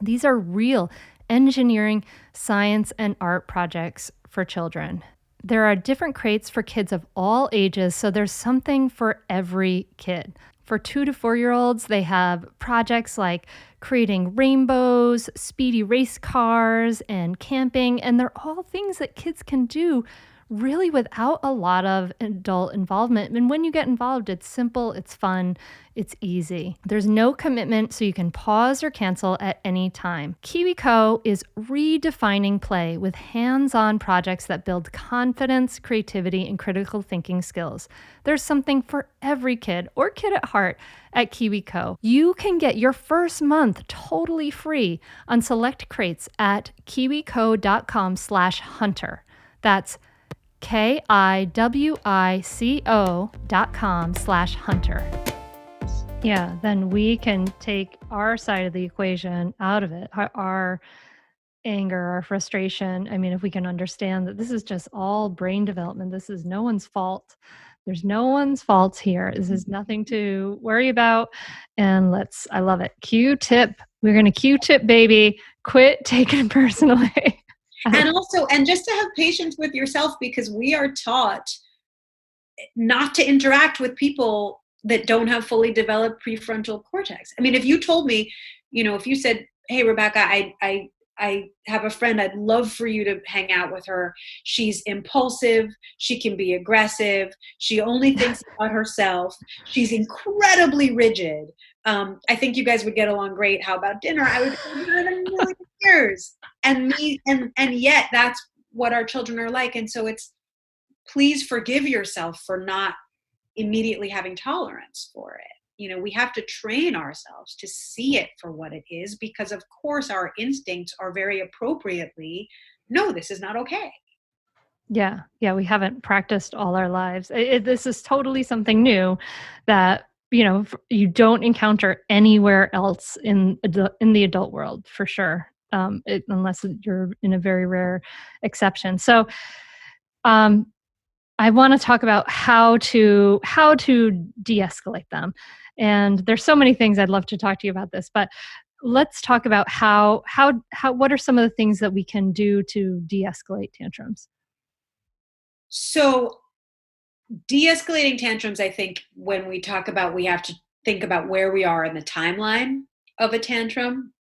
These are real engineering, science, and art projects for children. There are different crates for kids of all ages, so there's something for every kid. For 2 to 4-year-olds, they have projects like creating rainbows, speedy race cars, and camping, and they're all things that kids can do really without a lot of adult involvement. And when you get involved, it's simple, it's fun, it's easy. There's no commitment, so you can pause or cancel at any time. KiwiCo is redefining play with hands-on projects that build confidence, creativity, and critical thinking skills. There's something for every kid or kid at heart at KiwiCo. You can get your first month totally free on select crates at kiwico.com/hunter. That's kiwico.com/hunter. Yeah, then we can take our side of the equation out of it, our anger, our frustration. I mean, if we can understand that this is just all brain development, this is no one's fault. There's no one's fault here. This is nothing to worry about. And I love it. Q-tip. We're going to Q-tip, baby. Quit taking it personally. And just to have patience with yourself, because we are taught not to interact with people that don't have fully developed prefrontal cortex. I mean, if you told me, if you said, hey, Rebecca, I have a friend, I'd love for you to hang out with her. She's impulsive. She can be aggressive. She only thinks about herself. She's incredibly rigid. I think you guys would get along great. How about dinner? I would do it in a million years. And yet that's what our children are like. And so please forgive yourself for not immediately having tolerance for it. we have to train ourselves to see it for what it is, because of course our instincts are very appropriately, no, this is not okay. Yeah. We haven't practiced all our lives. This is totally something new that, you don't encounter anywhere else in the adult world, for sure. Unless you're in a very rare exception. So, I want to talk about how to de-escalate them. And there's so many things I'd love to talk to you about this, but let's talk about how what are some of the things that we can do to de-escalate tantrums? So de-escalating tantrums, I think when we talk about, we have to think about where we are in the timeline of a tantrum,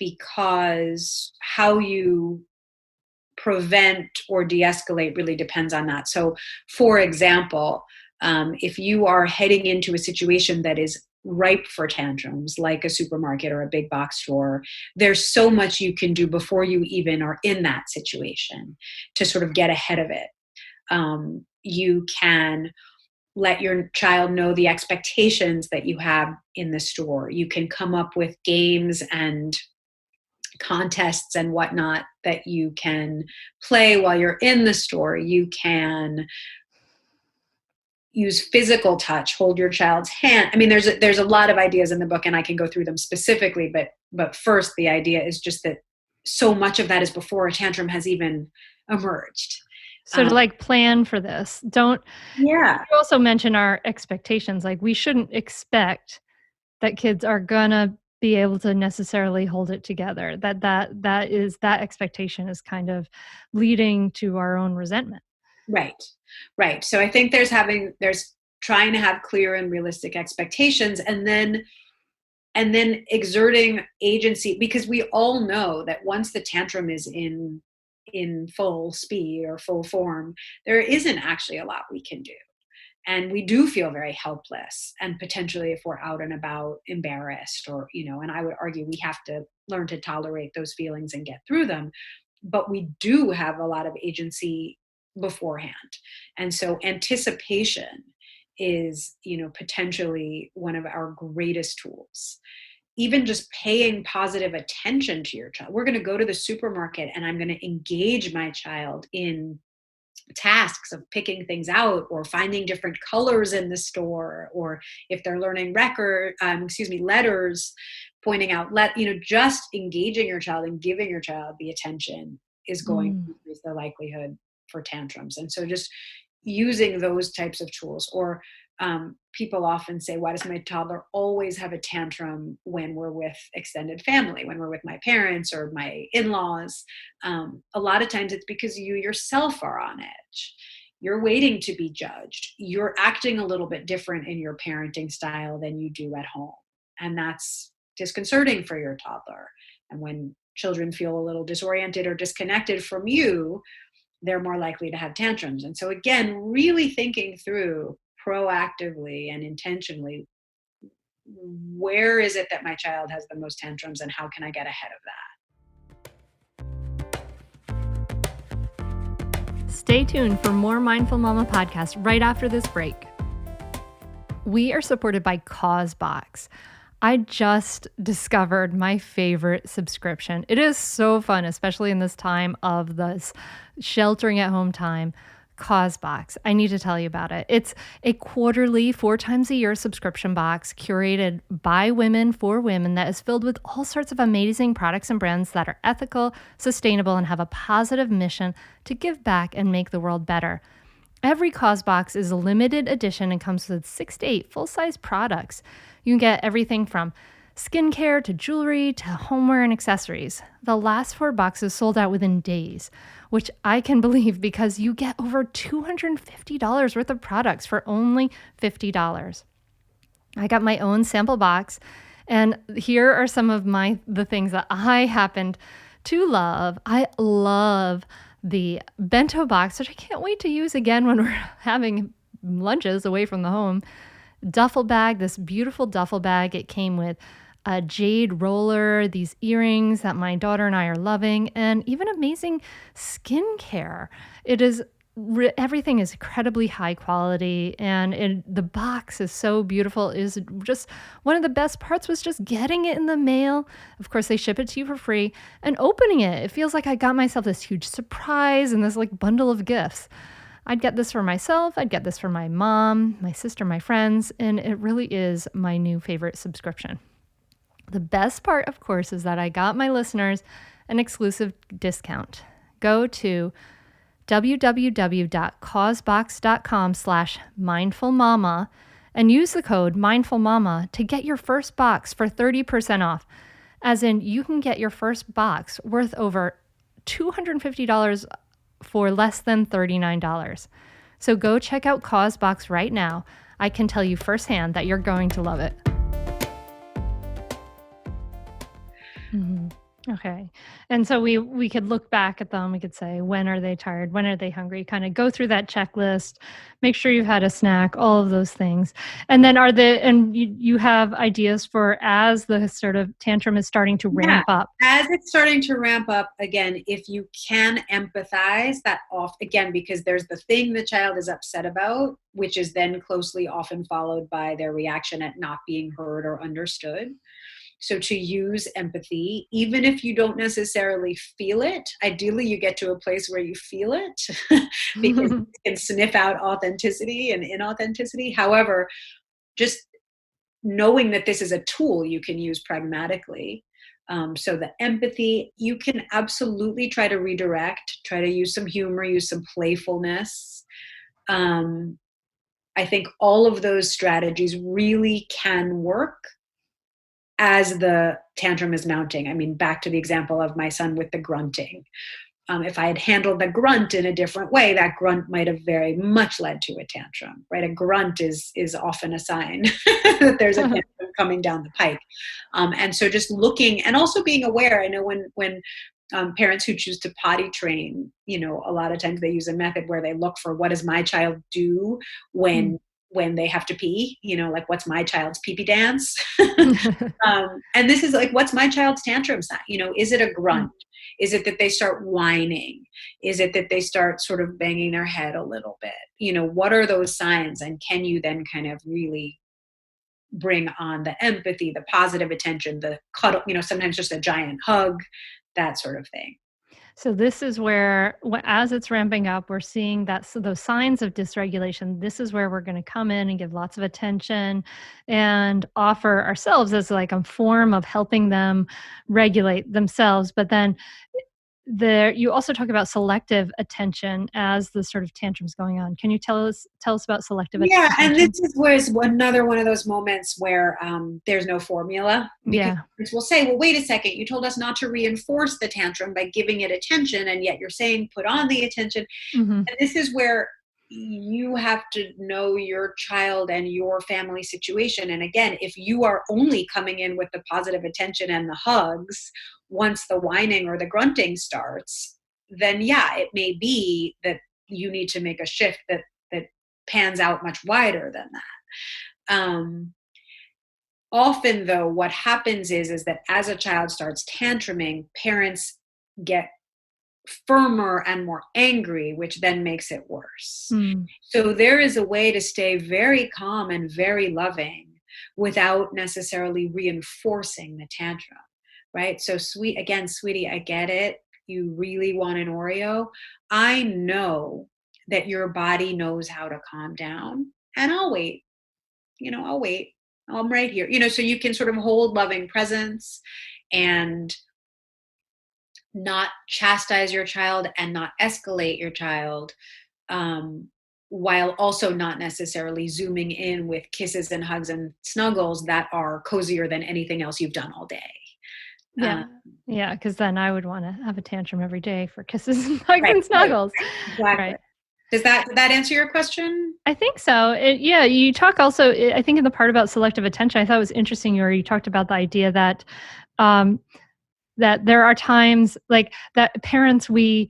because how you prevent or de-escalate really depends on that. So for example, if you are heading into a situation that is ripe for tantrums, like a supermarket or a big box store, there's so much you can do before you even are in that situation to sort of get ahead of it. You can let your child know the expectations that you have in the store. You can come up with games and contests and whatnot that you can play while you're in the store. You can use physical touch, hold your child's hand. I mean, there's a lot of ideas in the book, and I can go through them specifically, but first the idea is just that so much of that is before a tantrum has even emerged. So to plan for this, Yeah. You also mention our expectations. Like, we shouldn't expect that kids are gonna be able to necessarily hold it together. That expectation is kind of leading to our own resentment. Right. So I think there's trying to have clear and realistic expectations, and then exerting agency, because we all know that once the tantrum is in full speed or full form, there isn't actually a lot we can do. And we do feel very helpless, and potentially, if we're out and about, embarrassed, or, and I would argue we have to learn to tolerate those feelings and get through them. But we do have a lot of agency beforehand. And so anticipation is, potentially one of our greatest tools. Even just paying positive attention to your child. We're going to go to the supermarket, and I'm going to engage my child in tasks of picking things out or finding different colors in the store, or if they're learning letters, pointing out, just engaging your child and giving your child the attention is going to increase the likelihood for tantrums. And so just using those types of tools. Or people often say, why does my toddler always have a tantrum when we're with extended family, when we're with my parents or my in-laws? A lot of times it's because you yourself are on edge. You're waiting to be judged. You're acting a little bit different in your parenting style than you do at home. And that's disconcerting for your toddler. And when children feel a little disoriented or disconnected from you, they're more likely to have tantrums. And so again, really thinking through proactively and intentionally, where is it that my child has the most tantrums, and how can I get ahead of that? Stay tuned for more Mindful Mama podcast right after this break. We are supported by CauseBox. I just discovered my favorite subscription. It is so fun, especially in this time of this sheltering at home time. CauseBox. I need to tell you about it. It's a quarterly, 4 times a year subscription box curated by women for women that is filled with all sorts of amazing products and brands that are ethical, sustainable, and have a positive mission to give back and make the world better. Every CauseBox is a limited edition and comes with 6 to 8 full-size products. You can get everything from skincare to jewelry to homeware and accessories. The last 4 boxes sold out within days, which I can believe because you get over $250 worth of products for only $50. I got my own sample box, and here are some of the things that I happened to love. I love the bento box, which I can't wait to use again when we're having lunches away from the home. Duffel bag, this beautiful duffel bag. It came with a jade roller, these earrings that my daughter and I are loving, and even amazing skincare. It is everything is incredibly high quality, and the box is so beautiful. Is just one of the best parts was just getting it in the mail. Of course, they ship it to you for free, and opening it. It feels like I got myself this huge surprise and this like bundle of gifts. I'd get this for myself. I'd get this for my mom, my sister, my friends, and it really is my new favorite subscription. The best part, of course, is that I got my listeners an exclusive discount. Go to www.causebox.com/mindfulmama and use the code mindfulmama to get your first box for 30% off. As in, you can get your first box worth over $250 for less than $39. So go check out CauseBox right now. I can tell you firsthand that you're going to love it. Mm-hmm. Okay. And so we could look back at them. We could say, when are they tired? When are they hungry? Kind of go through that checklist, make sure you've had a snack, all of those things. And then you have ideas for as the sort of tantrum is starting to ramp up. As it's starting to ramp up, again, if you can empathize that off, again, because there's the thing the child is upset about, which is then closely often followed by their reaction at not being heard or understood. So to use empathy, even if you don't necessarily feel it, ideally you get to a place where you feel it because you can sniff out authenticity and inauthenticity. However, just knowing that this is a tool you can use pragmatically. So the empathy, you can absolutely try to redirect, try to use some humor, use some playfulness. I think all of those strategies really can work as the tantrum is mounting. I mean, back to the example of my son with the grunting. If I had handled the grunt in a different way, that grunt might have very much led to a tantrum, right? A grunt is often a sign that there's a tantrum coming down the pike. And so just looking and also being aware. I know when parents who choose to potty train, a lot of times they use a method where they look for what does my child do when they have to pee, like what's my child's pee-pee dance? And this is like, what's my child's tantrum sign? Is it a grunt? Is it that they start whining? Is it that they start sort of banging their head a little bit? What are those signs? And can you then kind of really bring on the empathy, the positive attention, the cuddle, sometimes just a giant hug, that sort of thing. So this is where, as it's ramping up, we're seeing those signs of dysregulation. This is where we're going to come in and give lots of attention and offer ourselves as like a form of helping them regulate themselves. But then you also talk about selective attention as the sort of tantrums going on. Can you tell us about selective attention? Yeah, and this is where it's another one of those moments where there's no formula. Because parents will say, well, wait a second, you told us not to reinforce the tantrum by giving it attention, and yet you're saying put on the attention. Mm-hmm. And this is where you have to know your child and your family situation. And again, if you are only coming in with the positive attention and the hugs, once the whining or the grunting starts, then it may be that you need to make a shift that pans out much wider than that. Often though, what happens is that as a child starts tantruming, parents get firmer and more angry, which then makes it worse. So there is a way to stay very calm and very loving without necessarily reinforcing the tantrum, right? So sweetie, I get it. You really want an Oreo. I know that your body knows how to calm down, and I'll wait. I'll wait. I'm right here. So you can sort of hold loving presence and not chastise your child and not escalate your child, while also not necessarily zooming in with kisses and hugs and snuggles that are cozier than anything else you've done all day. Because then I would want to have a tantrum every day for kisses and hugs and snuggles. Exactly. Right. Did that answer your question? I think so. You talk also, I think in the part about selective attention, I thought it was interesting where you talked about the idea that that there are times like that parents, we're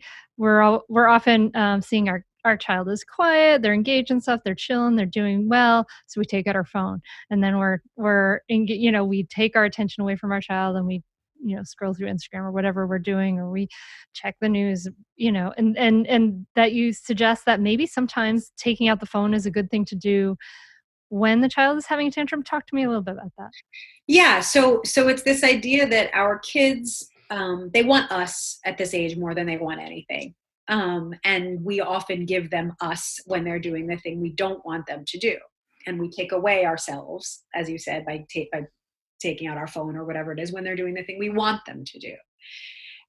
often seeing our child is quiet, they're engaged in stuff, they're chilling, they're doing well. So we take out our phone, and then we take our attention away from our child, and scroll through Instagram or whatever we're doing, or we check the news, and that you suggest that maybe sometimes taking out the phone is a good thing to do when the child is having a tantrum. Talk to me a little bit about that. Yeah. So it's this idea that our kids, they want us at this age more than they want anything. And we often give them us when they're doing the thing we don't want them to do. And we take away ourselves, as you said, by taking out our phone or whatever it is when they're doing the thing we want them to do.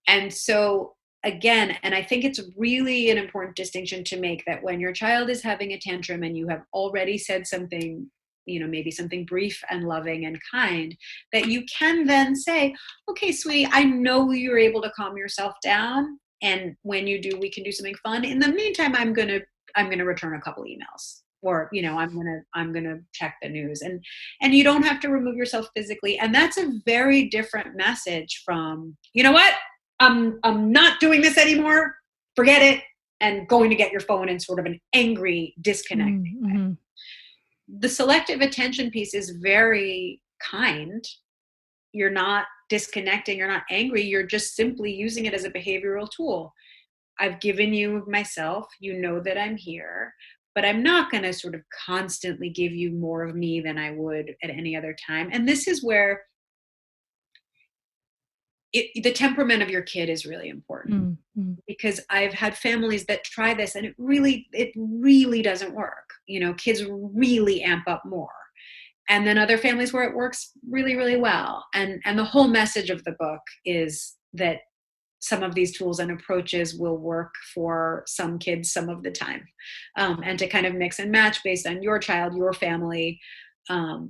And so again, and I think it's really an important distinction to make, that when your child is having a tantrum and you have already said something, maybe something brief and loving and kind, that you can then say, okay, sweetie, I know you're able to calm yourself down. And when you do, we can do something fun. In the meantime, I'm going to return a couple emails, or, I'm going to check the news, and you don't have to remove yourself physically. And that's a very different message from, you know what, I'm not doing this anymore, forget it, and going to get your phone in sort of an angry, disconnecting way. The selective attention piece is very kind. You're not disconnecting, you're not angry, you're just simply using it as a behavioral tool. I've given you myself, you know that I'm here, but I'm not going to sort of constantly give you more of me than I would at any other time. And this is where the temperament of your kid is really important, because I've had families that try this and it really doesn't work. Kids really amp up more. And then other families where it works really, really well. And the whole message of the book is that some of these tools and approaches will work for some kids some of the time, and to kind of mix and match based on your child, your family,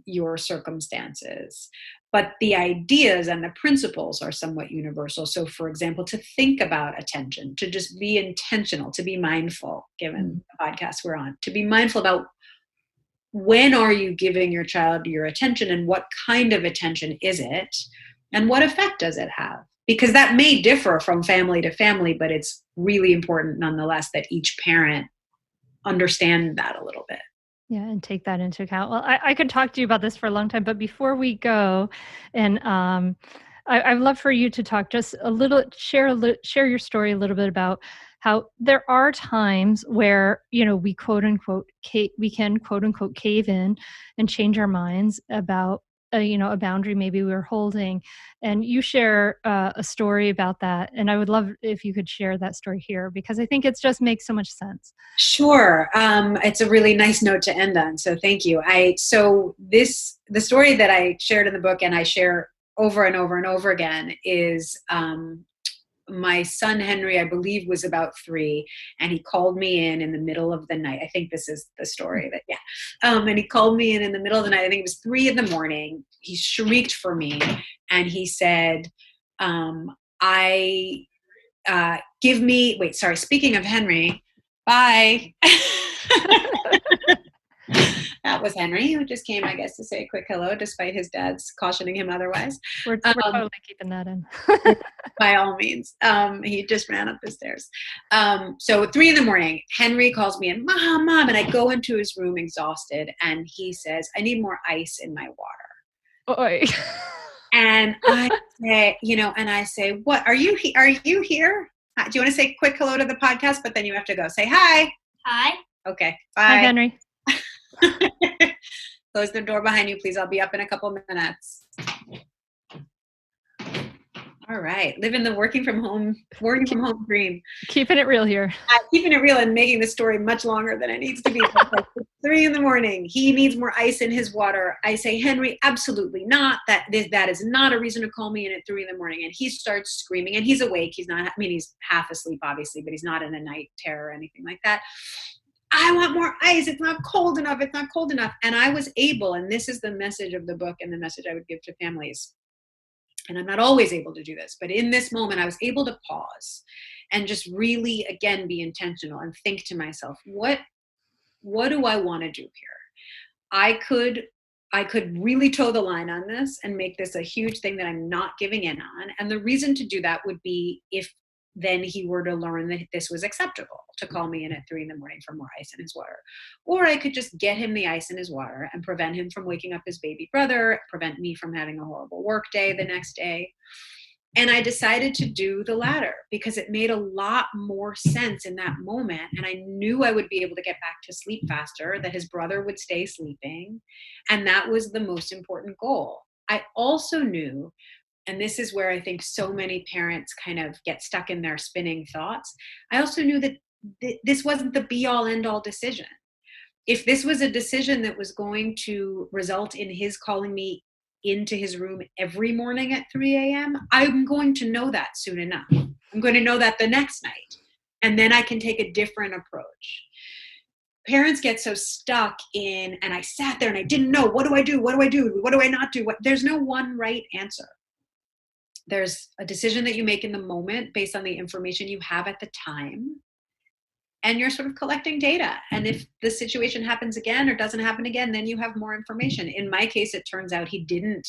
your circumstances. But the ideas and the principles are somewhat universal. So, for example, to think about attention, to just be intentional, to be mindful, given the podcast we're on, to be mindful about when are you giving your child your attention, and what kind of attention is it, and what effect does it have? Because that may differ from family to family, but it's really important nonetheless that each parent understand that a little bit. Yeah, and take that into account. Well, I could talk to you about this for a long time, but before we go, and I'd love for you to talk just a little, share your story a little bit about how there are times where, we quote unquote, we can quote unquote cave in and change our minds about a boundary maybe we were holding. And you share a story about that. And I would love if you could share that story here, because I think it just makes so much sense. Sure. It's a really nice note to end on. So thank you. The story that I shared in the book and I share over and over and over again is my son Henry, I believe, was about 3, and he called me in the middle of the night. I think this is the story and he called me in the middle of the night. I think it was 3 a.m. He shrieked for me, and he said, speaking of Henry, bye. That was Henry, who just came, I guess, to say a quick hello, despite his dad's cautioning him otherwise. We're totally keeping that in. By all means. He just ran up the stairs. So 3 a.m, Henry calls me in, Mom, and I go into his room exhausted, and he says, I need more ice in my water. Oy. And I say, what, are you here? Do you want to say a quick hello to the podcast? But then you have to go say hi. Hi. Okay. Bye. Hi, Henry. Close the door behind you, please. I'll be up in a couple minutes. All right. Living the working from home dream. Keeping it real here. Keeping it real and making the story much longer than it needs to be. Like 3 a.m. He needs more ice in his water. I say, Henry, absolutely not. That is not a reason to call me in at 3 a.m. And he starts screaming, and he's awake. He's half asleep, obviously, but he's not in a night terror or anything like that. I want more ice. It's not cold enough. It's not cold enough. And I was able, and this is the message of the book and the message I would give to families. And I'm not always able to do this, but in this moment, I was able to pause and just really, again, be intentional and think to myself, what do I want to do here? I could really toe the line on this and make this a huge thing that I'm not giving in on. And the reason to do that would be if then he were to learn that this was acceptable to call me in at 3 a.m. for more ice in his water. Or I could just get him the ice in his water and prevent him from waking up his baby brother, prevent me from having a horrible work day the next day. And I decided to do the latter because it made a lot more sense in that moment. And I knew I would be able to get back to sleep faster, that his brother would stay sleeping. And that was the most important goal. I also knew, and this is where I think so many parents kind of get stuck in their spinning thoughts. I also knew that this wasn't the be all end all decision. If this was a decision that was going to result in his calling me into his room every morning at 3 a.m., I'm going to know that soon enough. I'm going to know that the next night. And then I can take a different approach. Parents get so stuck in, and I sat there and I didn't know, what do I do? What do I do? What do I not do? There's no one right answer. There's a decision that you make in the moment based on the information you have at the time. And you're sort of collecting data. And if the situation happens again or doesn't happen again, then you have more information. In my case, it turns out he didn't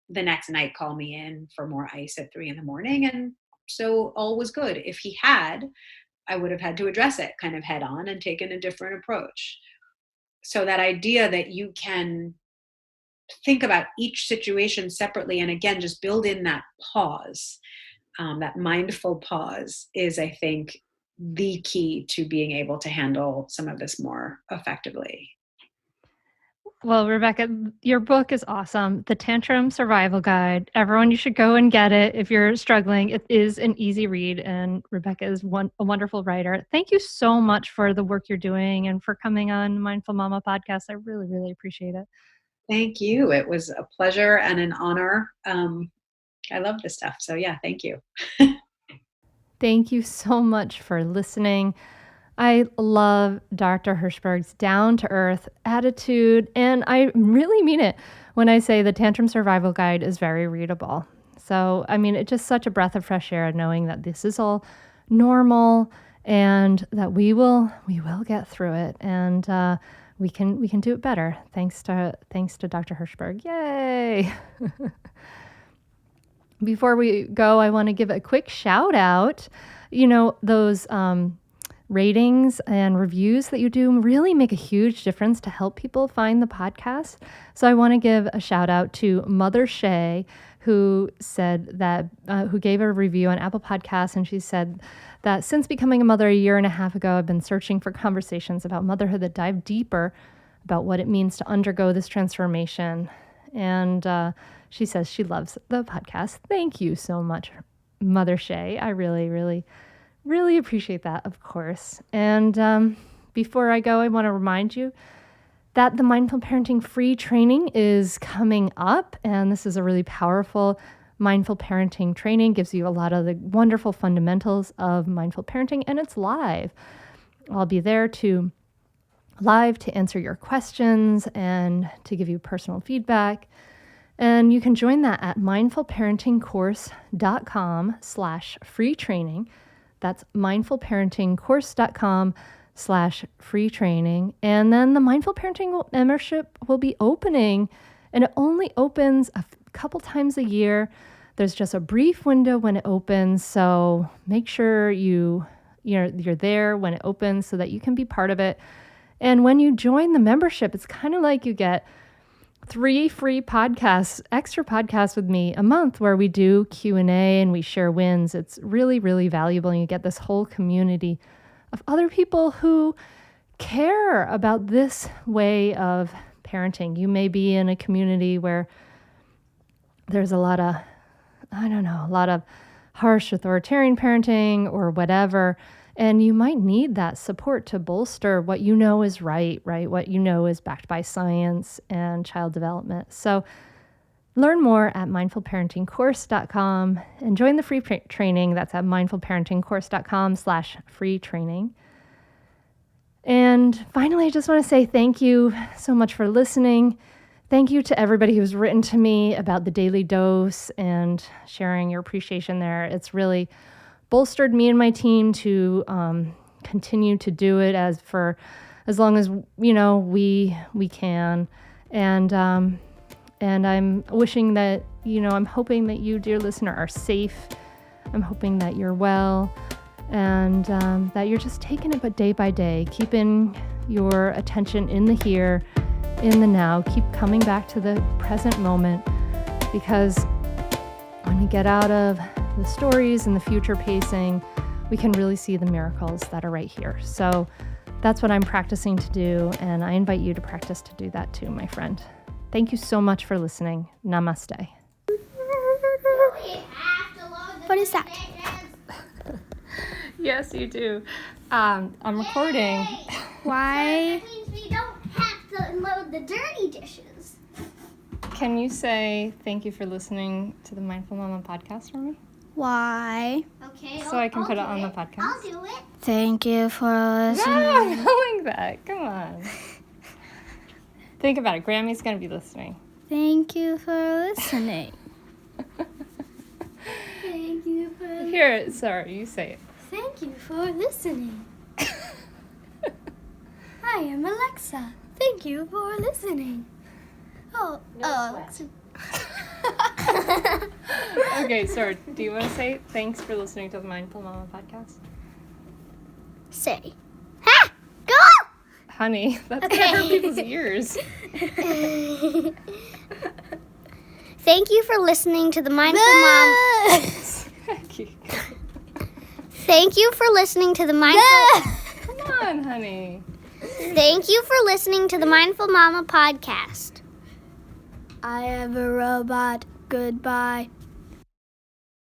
the next night call me in for more ice at 3 a.m. And so all was good. If he had, I would have had to address it kind of head on and taken a different approach. So that idea that you can think about each situation separately, and again, just build in that pause, that mindful pause is, I think, the key to being able to handle some of this more effectively. Well, Rebecca, your book is awesome. The Tantrum Survival Guide. Everyone, you should go and get it if you're struggling. It is an easy read, and Rebecca is a wonderful writer. Thank you so much for the work you're doing and for coming on Mindful Mama podcast. I really, really appreciate it. Thank you. It was a pleasure and an honor. I love this stuff. So yeah, thank you. Thank you so much for listening. I love Dr. Hershberg's down-to-earth attitude, and I really mean it when I say the Tantrum Survival Guide is very readable. So, I mean, it's just such a breath of fresh air knowing that this is all normal and that we will get through it, and we can do it better thanks to Dr. Hershberg. Yay! Before we go, I want to give a quick shout out. You know, those ratings and reviews that you do really make a huge difference to help people find the podcast. So I want to give a shout out to Mother Shay, who said that, who gave a review on Apple Podcasts. And she said that since becoming a mother a year and a half ago, I've been searching for conversations about motherhood that dive deeper about what it means to undergo this transformation. And she says she loves the podcast. Thank you so much, Mother Shay. I really, really, really appreciate that, of course. And before I go, I want to remind you that the Mindful Parenting free training is coming up. And this is a really powerful mindful parenting training. Gives you a lot of the wonderful fundamentals of mindful parenting. And it's live. I'll be there to answer your questions and to give you personal feedback. And you can join that at mindfulparentingcourse.com/free training. That's mindfulparentingcourse.com/free training. And then the Mindful Parenting membership will be opening, and it only opens a couple times a year. There's just a brief window when it opens. So make sure you're there when it opens so that you can be part of it. And when you join the membership, it's kind of like you get 3 free podcasts, extra podcasts with me a month where we do Q&A and we share wins. It's really, really valuable. And you get this whole community of other people who care about this way of parenting. You may be in a community where there's a lot of harsh authoritarian parenting or whatever. And you might need that support to bolster what you know is right? What you know is backed by science and child development. So learn more at mindfulparentingcourse.com and join the free training. That's at mindfulparentingcourse.com/free training. And finally, I just want to say thank you so much for listening. Thank you to everybody who's written to me about the daily dose and sharing your appreciation there. It's really bolstered me and my team to continue to do it as long as we can, and I'm wishing that I'm hoping that you, dear listener, are safe. I'm hoping that you're well, and that you're just taking it day by day, keeping your attention in the here, in the now. Keep coming back to the present moment, because when we get out of the stories and the future pacing, we can really see the miracles that are right here. So that's what I'm practicing to do, and I invite you to practice to do that too, my friend. Thank you so much for listening. Namaste. What is that? Yes, you do. I'm recording. Why? That means we don't have to load the dirty dishes. Can you say thank you for listening to the Mindful Mama podcast for me? Why? Okay. So I can put it on the podcast. I'll do it. Thank you for listening. No, not like that. Come on. Think about it. Grammy's going to be listening. Thank you for listening. Thank you for listening. Here, sorry, you say it. Thank you for listening. I am Alexa. Thank you for listening. Alexa. Okay, sorry. Do you want to say thanks for listening to the Mindful Mama podcast? Say. Ha! Go! Honey, that's going to hurt people's ears. Thank you for listening to the Mindful Mom. Thank you for listening to the Mindful. Come on, honey. Thank you for listening to the Mindful Mama podcast. I am a robot. Goodbye.